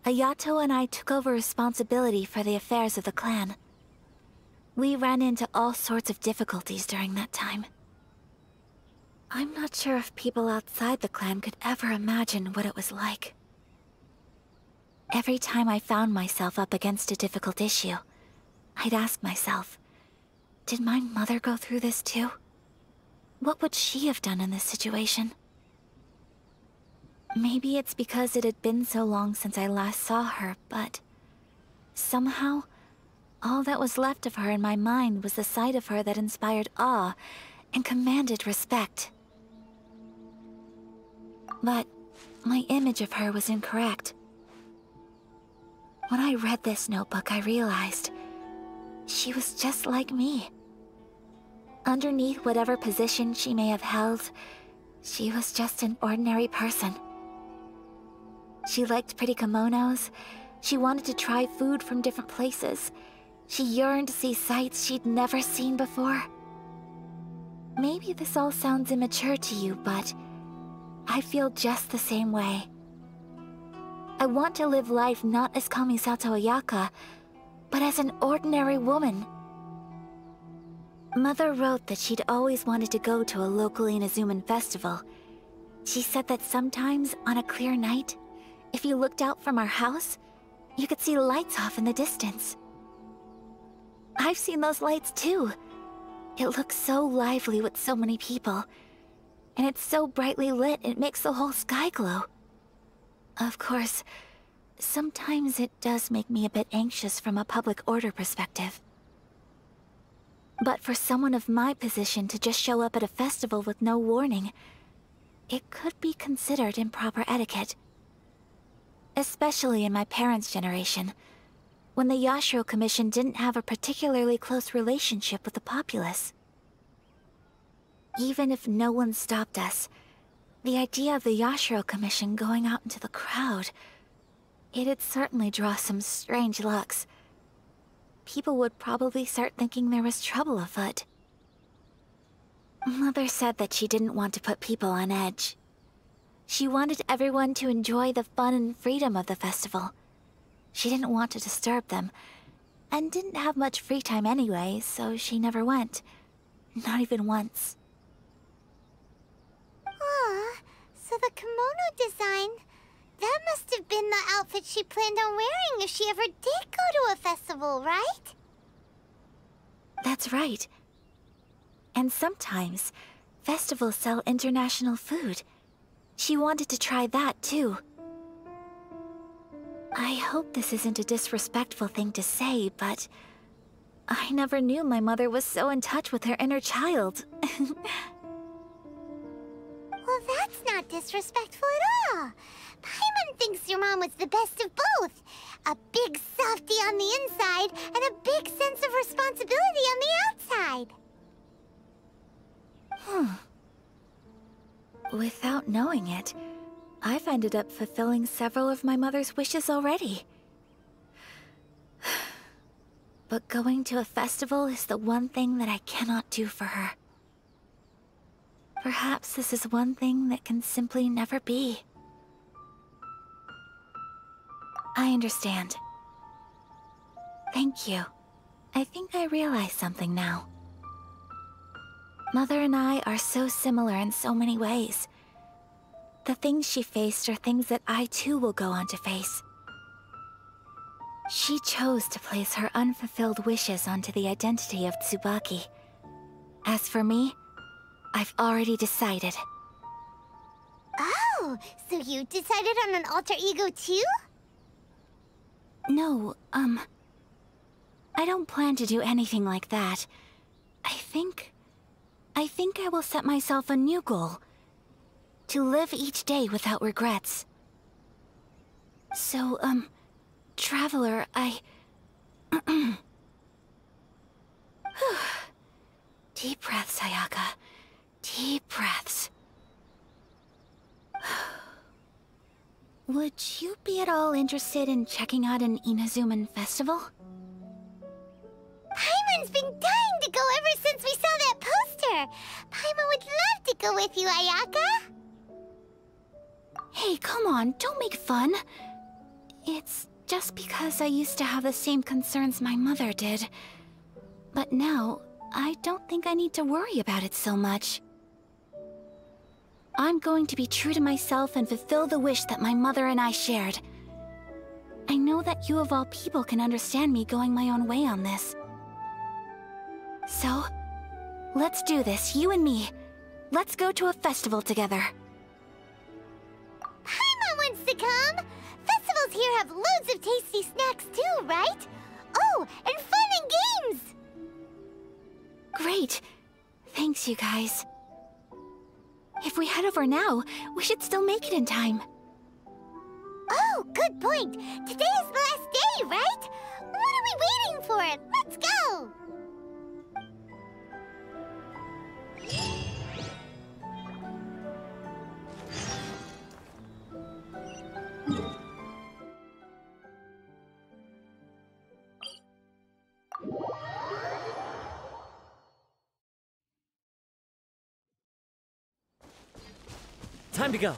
Ayato and I took over responsibility for the affairs of the clan. We ran into all sorts of difficulties during that time. I'm not sure if people outside the clan could ever imagine what it was like. Every time I found myself up against a difficult issue, I'd ask myself, did my mother go through this too? What would she have done in this situation? Maybe it's because it had been so long since I last saw her, but somehow, all that was left of her in my mind was the side of her that inspired awe and commanded respect. But my image of her was incorrect. When I read this notebook, I realized she was just like me. Underneath whatever position she may have held, she was just an ordinary person. She liked pretty kimonos. She wanted to try food from different places. She yearned to see sights she'd never seen before. Maybe this all sounds immature to you, but I feel just the same way. I want to live life not as Kamisato Ayaka, but as an ordinary woman. Mother wrote that she'd always wanted to go to a local Inazuman festival. She said that sometimes, on a clear night, if you looked out from our house, you could see lights off in the distance. I've seen those lights too. It looks so lively with so many people. And it's so brightly lit, it makes the whole sky glow. Of course, sometimes it does make me a bit anxious from a public order perspective. But for someone of my position to just show up at a festival with no warning, it could be considered improper etiquette. Especially in my parents' generation, when the Yashiro Commission didn't have a particularly close relationship with the populace. Even if no one stopped us, the idea of the Yashiro Commission going out into the crowd, it'd certainly draw some strange looks. People would probably start thinking there was trouble afoot. Mother said that she didn't want to put people on edge. She wanted everyone to enjoy the fun and freedom of the festival. She didn't want to disturb them, and didn't have much free time anyway, so she never went. Not even once.
Aw, so the kimono design, that must have been the outfit she planned on wearing if she ever did go to a festival, right?
That's right. And sometimes, festivals sell international food. She wanted to try that too. I hope this isn't a disrespectful thing to say, but I never knew my mother was so in touch with her inner child.
Well, that's not disrespectful at all. Paimon thinks your mom was the best of both. A big softie on the inside and a big sense of responsibility on the outside.
Without knowing it, I've ended up fulfilling several of my mother's wishes already. But going to a festival is the one thing that I cannot do for her. Perhaps this is one thing that can simply never be. I understand. Thank you. I think I realize something now. Mother and I are so similar in so many ways. The things she faced are things that I too will go on to face. She chose to place her unfulfilled wishes onto the identity of Tsubaki. As for me, I've already decided.
Oh, so you decided on an alter ego too?
No, I don't plan to do anything like that. I think I will set myself a new goal. To live each day without regrets. So, Traveler, Deep breaths, Ayaka. Deep breaths. Would you be at all interested in checking out an Inazuman festival?
Paimon's been dying to go ever since we saw that poster! Paimon would love to go with you, Ayaka!
Hey, come on, don't make fun. It's just because I used to have the same concerns my mother did. But now, I don't think I need to worry about it so much. I'm going to be true to myself and fulfill the wish that my mother and I shared. I know that you of all people can understand me going my own way on this. So, let's do this, you and me. Let's go to a festival together.
Paimon wants to come! Festivals here have loads of tasty snacks too, right? Oh, and fun and games!
Great. Thanks, you guys. If we head over now, we should still make it in time.
Oh, good point. Today is the last day, right? What are we waiting for? Let's go!
Time to go.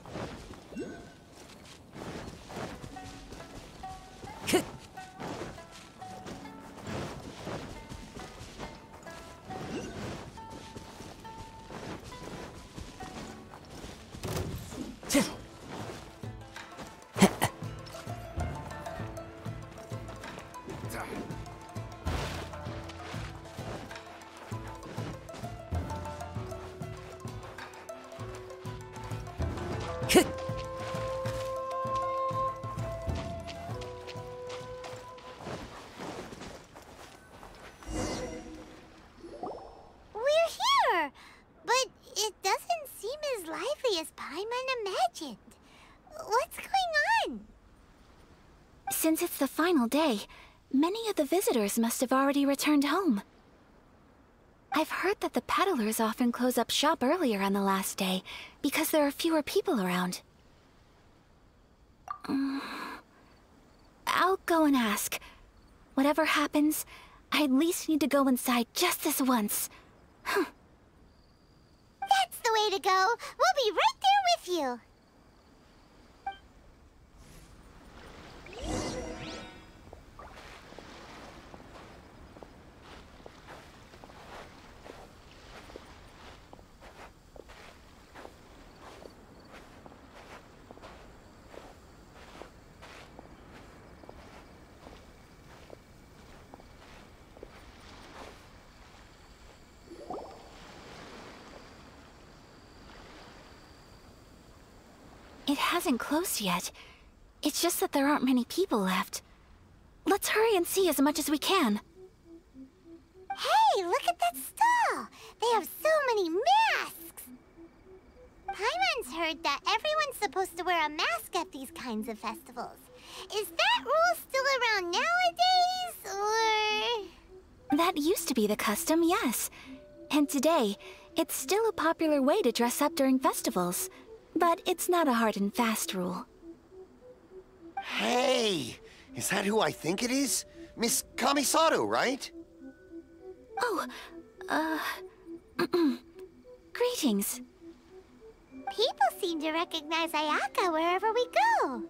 What's going on?
Since it's the final day, many of the visitors must have already returned home. I've heard that the peddlers often close up shop earlier on the last day, because there are fewer people around. I'll go and ask. Whatever happens, I at least need to go inside just this once.
That's the way to go. We'll be right there with you.
It hasn't closed yet. It's just that there aren't many people left. Let's hurry and see as much as we can.
Hey, look at that stall! They have so many masks! Paimon's heard that everyone's supposed to wear a mask at these kinds of festivals. Is that rule still around nowadays, or...?
That used to be the custom, yes. And today, it's still a popular way to dress up during festivals. But it's not a hard and fast rule.
Hey! Is that who I think it is? Miss Kamisato, right?
Oh, greetings.
People seem to recognize Ayaka wherever we go.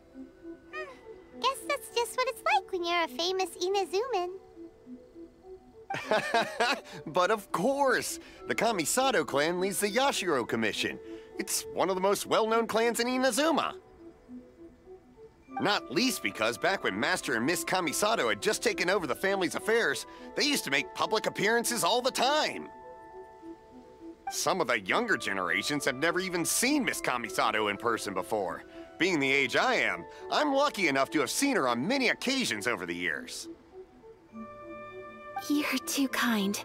Guess that's just what it's like when you're a famous Inazuman.
But of course! The Kamisato clan leads the Yashiro Commission. It's one of the most well-known clans in Inazuma. Not least because back when Master and Miss Kamisato had just taken over the family's affairs, they used to make public appearances all the time. Some of the younger generations have never even seen Miss Kamisato in person before. Being the age I am, I'm lucky enough to have seen her on many occasions over the years.
You're too kind.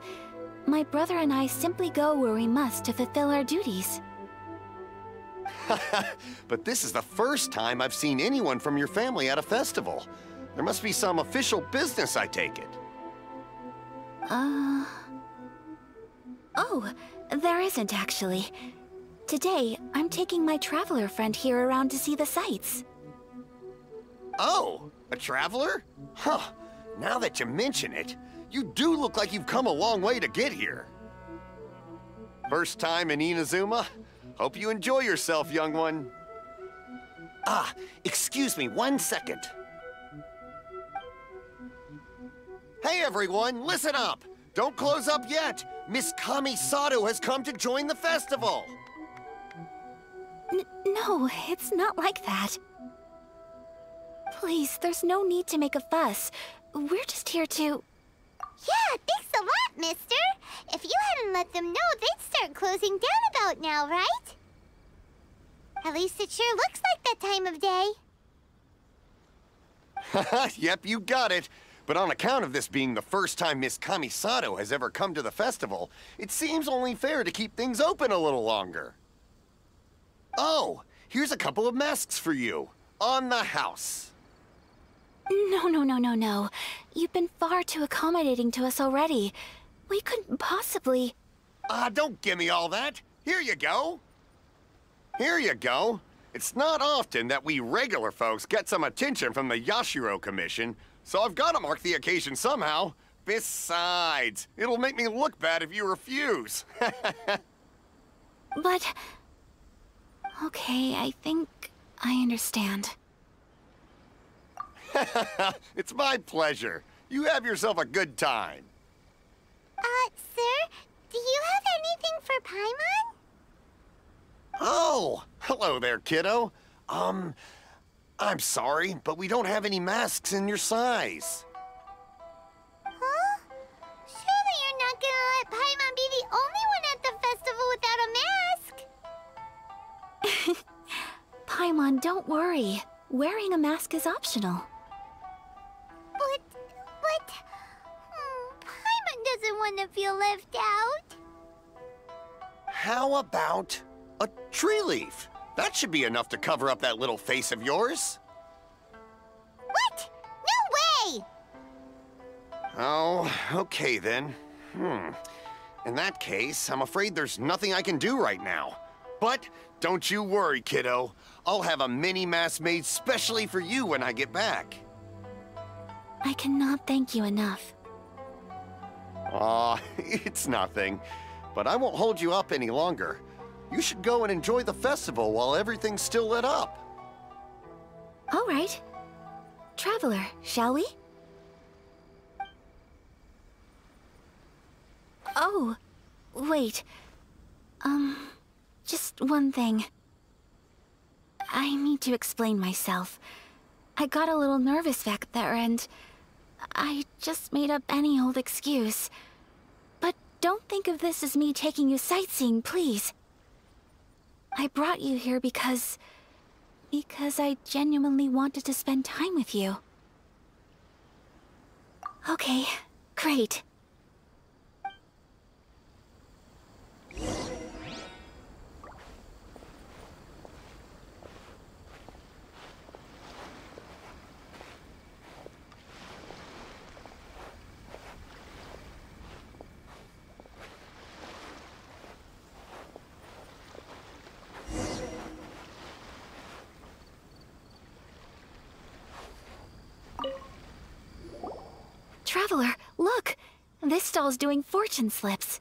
My brother and I simply go where we must to fulfill our duties.
But this is the first time I've seen anyone from your family at a festival. There must be some official business, I take it.
Oh, there isn't actually. Today, I'm taking my traveler friend here around to see the sights.
Oh, a traveler? Huh. Now that you mention it, you do look like you've come a long way to get here. First time in Inazuma? Hope you enjoy yourself, young one. Ah, excuse me 1 second. Hey everyone, listen up! Don't close up yet! Miss Kamisato has come to join the festival!
No, it's not like that. Please, there's no need to make a fuss. We're just here to...
Yeah, thanks a lot, mister. If you hadn't let them know, they'd start closing down about now, right? At least it sure looks like that time of day.
Yep, you got it. But on account of this being the first time Miss Kamisato has ever come to the festival, it seems only fair to keep things open a little longer. Oh, here's a couple of masks for you. On the house.
No. You've been far too accommodating to us already. We couldn't possibly...
Don't give me all that. Here you go. Here you go. It's not often that we regular folks get some attention from the Yashiro Commission, so I've got to mark the occasion somehow. Besides, it'll make me look bad if you refuse.
But... Okay, I think I understand.
It's my pleasure. You have yourself a good time.
Sir, do you have anything for Paimon?
Oh, hello there, kiddo. I'm sorry, but we don't have any masks in your size.
Huh? Surely you're not gonna let Paimon be the only one at the festival without a mask?
Paimon, don't worry. Wearing a mask is optional.
But... Paimon doesn't want to feel left out.
How about a tree leaf? That should be enough to cover up that little face of yours.
What? No way!
Oh, okay then. In that case, I'm afraid there's nothing I can do right now. But don't you worry, kiddo. I'll have a mini mask made specially for you when I get back.
I cannot thank you enough.
Aw, it's nothing. But I won't hold you up any longer. You should go and enjoy the festival while everything's still lit up.
All right. Traveler, shall we? Oh, wait. Just one thing. I need to explain myself. I got a little nervous back there and I just made up any old excuse. But don't think of this as me taking you sightseeing, please. I brought you here because I genuinely wanted to spend time with you. Okay, great. This stall's doing fortune slips.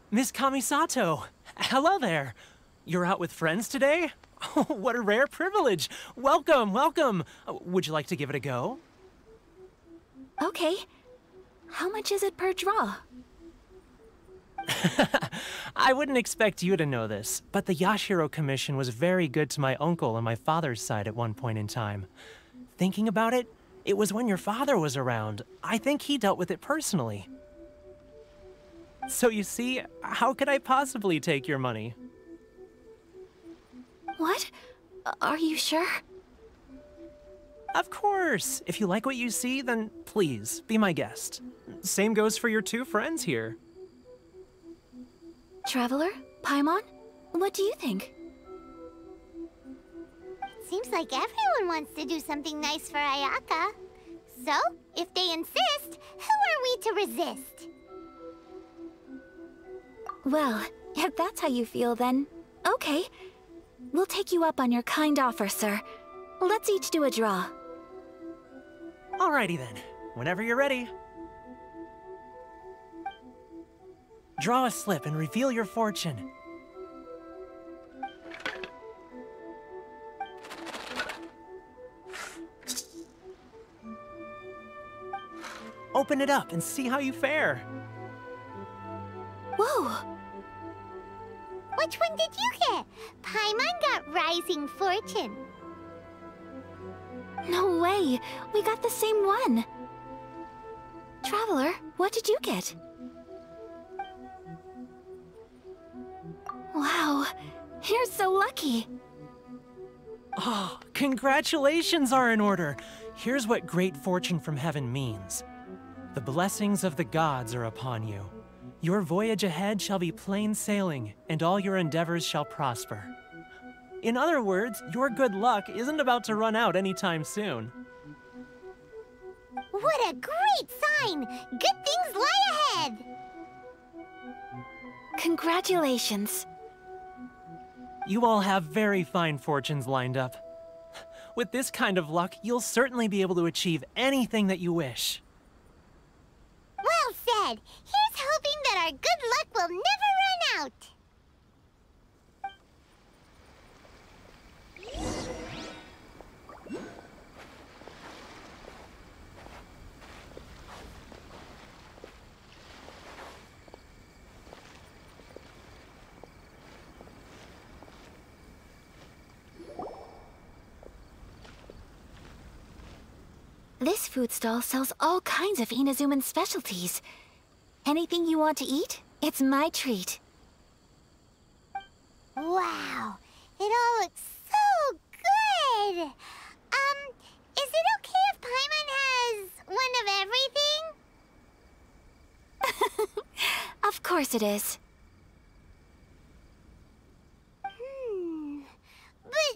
Miss Kamisato, hello there. You're out with friends today? Oh, what a rare privilege. Welcome, welcome. Would you like to give it a go?
Okay. How much is it per draw?
I wouldn't expect you to know this, but the Yashiro Commission was very good to my uncle on my father's side at one point in time. Thinking about it, it was when your father was around. I think he dealt with it personally. So you see, how could I possibly take your money?
What? Are you sure?
Of course! If you like what you see, then please, be my guest. Same goes for your two friends here.
Traveler? Paimon? What do you think?
Seems like everyone wants to do something nice for Ayaka. So, if they insist, who are we to resist?
Well, if that's how you feel, then okay. We'll take you up on your kind offer, sir. Let's each do a draw.
Alrighty then, whenever you're ready. Draw a slip and reveal your fortune. Open it up and see how you fare.
Whoa!
Which one did you get? Paimon got Rising Fortune.
No way! We got the same one! Traveler, what did you get? Wow, you're so lucky!
Oh, congratulations are in order. Here's what great fortune from heaven means. The blessings of the gods are upon you. Your voyage ahead shall be plain sailing, and all your endeavors shall prosper. In other words, your good luck isn't about to run out anytime soon.
What a great sign! Good things lie ahead!
Congratulations.
You all have very fine fortunes lined up. With this kind of luck, you'll certainly be able to achieve anything that you wish.
Well said! Here's hoping that our good luck will never run out!
This food stall sells all kinds of Inazuman specialties. Anything you want to eat, it's my treat.
Wow! It all looks so good! Is it okay if Paimon has one of everything?
Of course it is.
But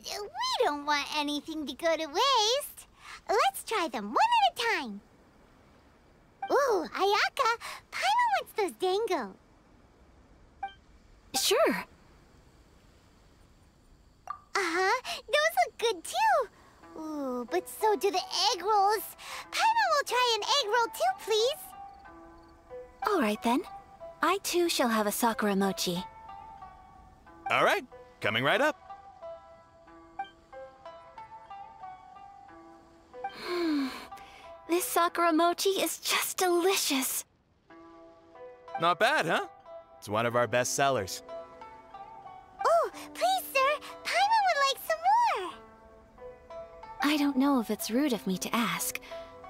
we don't want anything to go to waste. Let's try them one at a time. Ooh, Ayaka, Paimon wants those dango.
Sure.
Uh-huh, those look good too. Ooh, but so do the egg rolls. Paimon will try an egg roll too, please.
All right then. I too shall have a Sakura mochi.
All right, coming right up.
This Sakura mochi is just delicious.
Not bad, huh? It's one of our best sellers.
Oh, please, sir. Paimon would like some more.
I don't know if it's rude of me to ask,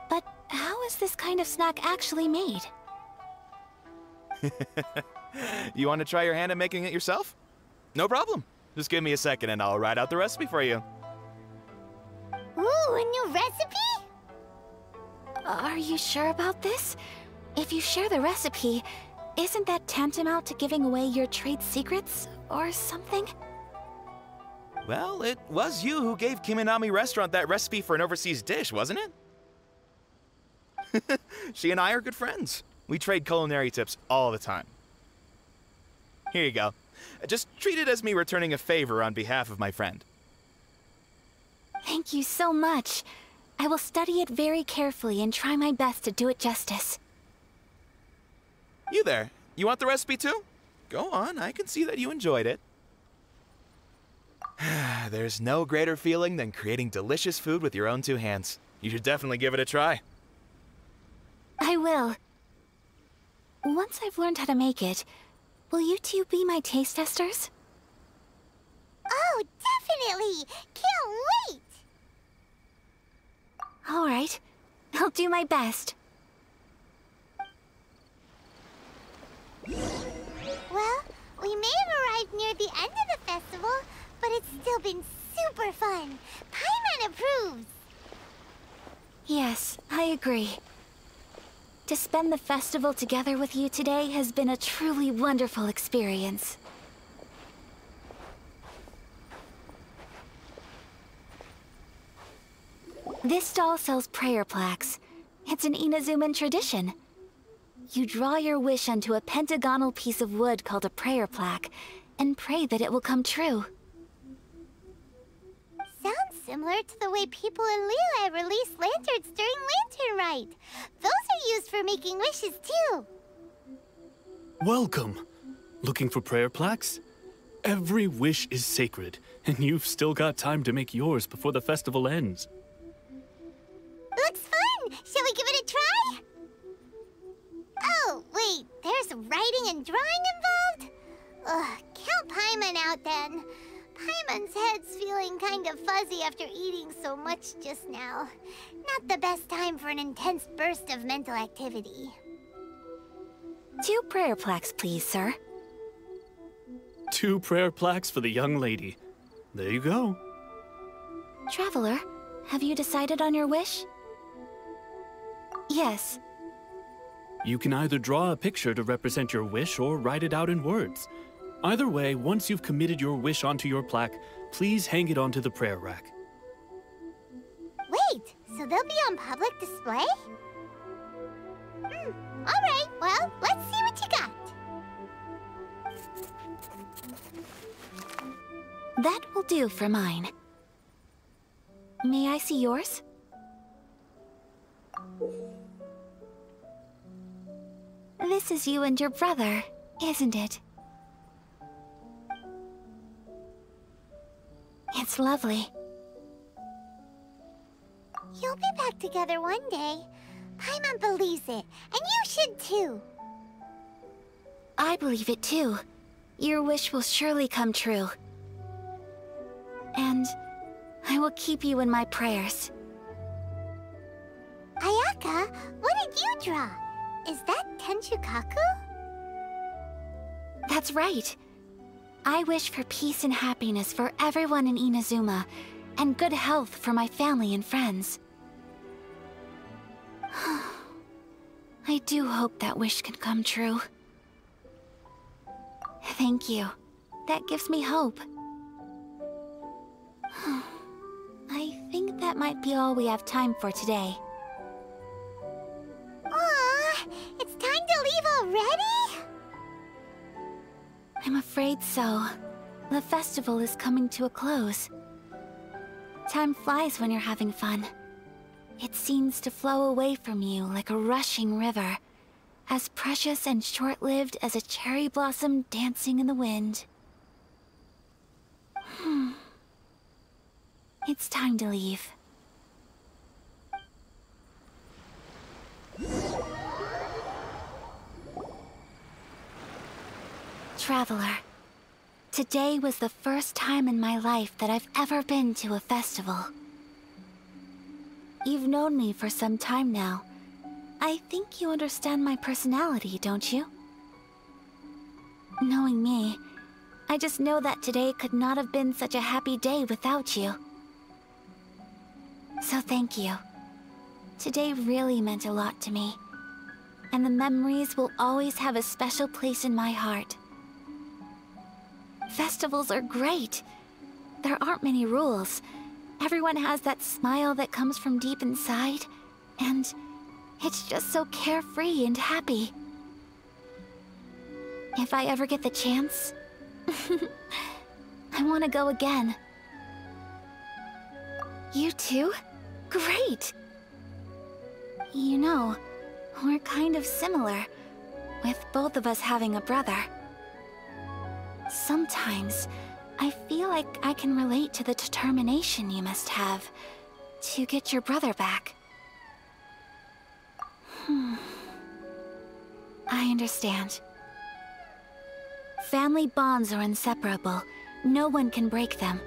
but how is this kind of snack actually made?
You want to try your hand at making it yourself? No problem. Just give me a second and I'll write out the recipe for you.
Ooh, a new recipe?
Are you sure about this? If you share the recipe, isn't that tantamount to giving away your trade secrets or something?
Well, it was you who gave Kiminami Restaurant that recipe for an overseas dish, wasn't it? She and I are good friends. We trade culinary tips all the time. Here you go. Just treat it as me returning a favor on behalf of my friend.
Thank you so much. I will study it very carefully and try my best to do it justice.
You there, you want the recipe too? Go on, I can see that you enjoyed it. There's no greater feeling than creating delicious food with your own two hands. You should definitely give it a try.
I will. Once I've learned how to make it, will you two be my taste testers?
Oh, definitely! Can't wait!
All right. I'll do my best.
Well, we may have arrived near the end of the festival, but it's still been super fun. Paimon approves.
Yes, I agree. To spend the festival together with you today has been a truly wonderful experience. This stall sells prayer plaques. It's an Inazuman tradition. You draw your wish onto a pentagonal piece of wood called a prayer plaque, and pray that it will come true.
Sounds similar to the way people in Liyue release lanterns during Lantern Rite. Those are used for making wishes too.
Welcome. Looking for prayer plaques? Every wish is sacred, and you've still got time to make yours before the festival ends.
Looks fun! Shall we give it a try? Oh, wait, there's writing and drawing involved? Ugh, count Paimon out then. Paimon's head's feeling kind of fuzzy after eating so much just now. Not the best time for an intense burst of mental activity.
2 prayer plaques, please, sir.
2 prayer plaques for the young lady. There you go.
Traveler, have you decided on your wish? Yes.
You can either draw a picture to represent your wish or write it out in words. Either way, once you've committed your wish onto your plaque, please hang it onto the prayer rack.
Wait, so they'll be on public display? Alright, well, let's see what you got.
That will do for mine. May I see yours? This is you and your brother, isn't it? It's lovely.
You'll be back together one day. Paimon believes it, and you should too.
I believe it too. Your wish will surely come true. And I will keep you in my prayers.
Ayaka, what did you draw? Is that Tenchukaku?
That's right. I wish for peace and happiness for everyone in Inazuma, and good health for my family and friends. I do hope that wish can come true. Thank you. That gives me hope. I think that might be all we have time for today.
Aw, it's time to leave already?
I'm afraid so. The festival is coming to a close. Time flies when you're having fun. It seems to flow away from you like a rushing river, as precious and short-lived as a cherry blossom dancing in the wind. It's time to leave. Traveler, today was the first time in my life that I've ever been to a festival. You've known me for some time now. I think you understand my personality, don't you? Knowing me, I just know that today could not have been such a happy day without you. So thank you. Today really meant a lot to me, and the memories will always have a special place in my heart. Festivals are great. There aren't many rules. Everyone has that smile that comes from deep inside, and it's just so carefree and happy. If I ever get the chance, I want to go again. You too? Great! You know, we're kind of similar. with both of us having a brother. Sometimes, I feel like I can relate to the determination you must have to get your brother back. I understand. Family bonds are inseparable. No one can break them.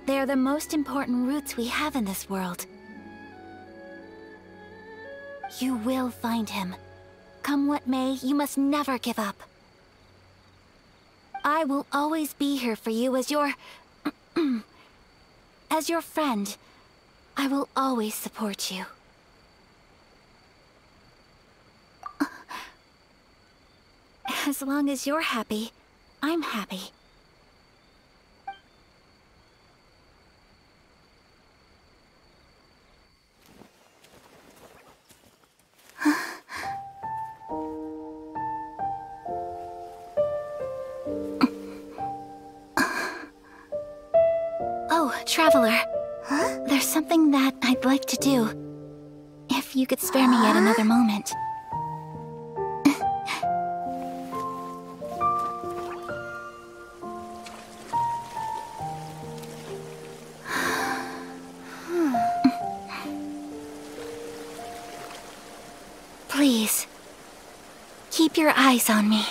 They are the most important roots we have in this world. You will find him. Come what may, you must never give up. I will always be here for you as your... as your friend. I will always support you. As long as you're happy, I'm happy. Oh, Traveler. Huh? There's something that I'd like to do. If you could spare me yet another moment. Please, keep your eyes on me.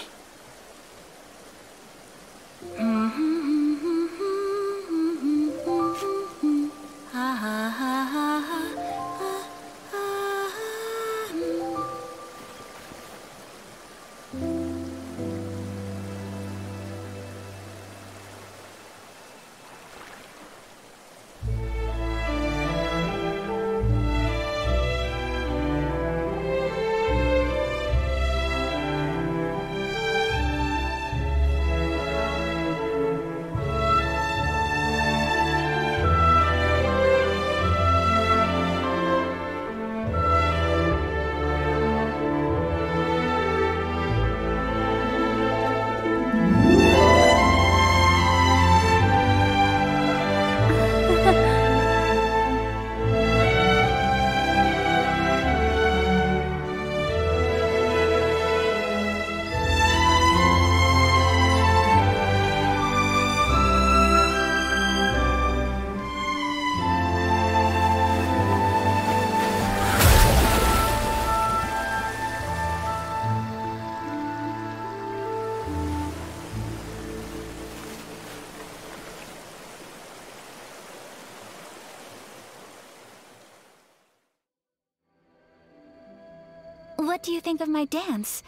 What do you think of my dance?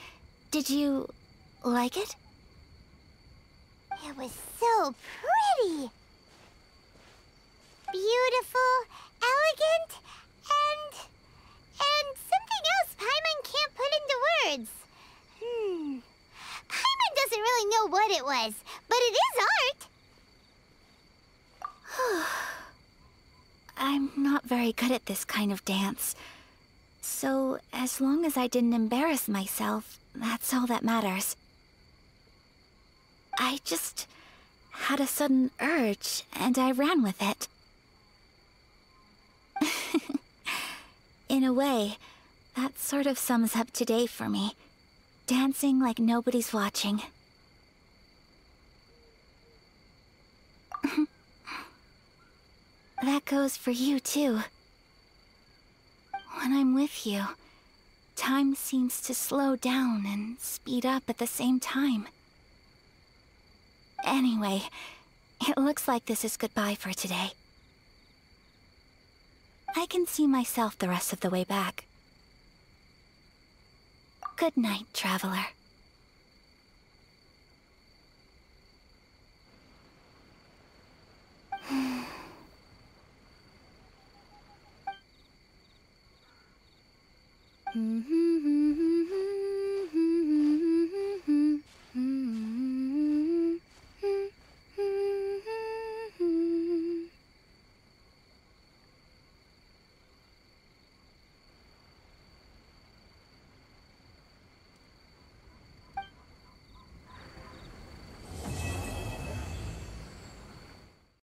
Did you like it?
It was so pretty. Beautiful, elegant, and something else Paimon can't put into words. Paimon doesn't really know what it was, but it is art.
I'm not very good at this kind of dance. So, as long as I didn't embarrass myself, that's all that matters. I just had a sudden urge, and I ran with it. In a way, that sort of sums up today for me. Dancing like nobody's watching. That goes for you, too. When I'm with you, time seems to slow down and speed up at the same time. Anyway, it looks like this is goodbye for today. I can see myself the rest of the way back. Good night, Traveler.
Mm-hmm.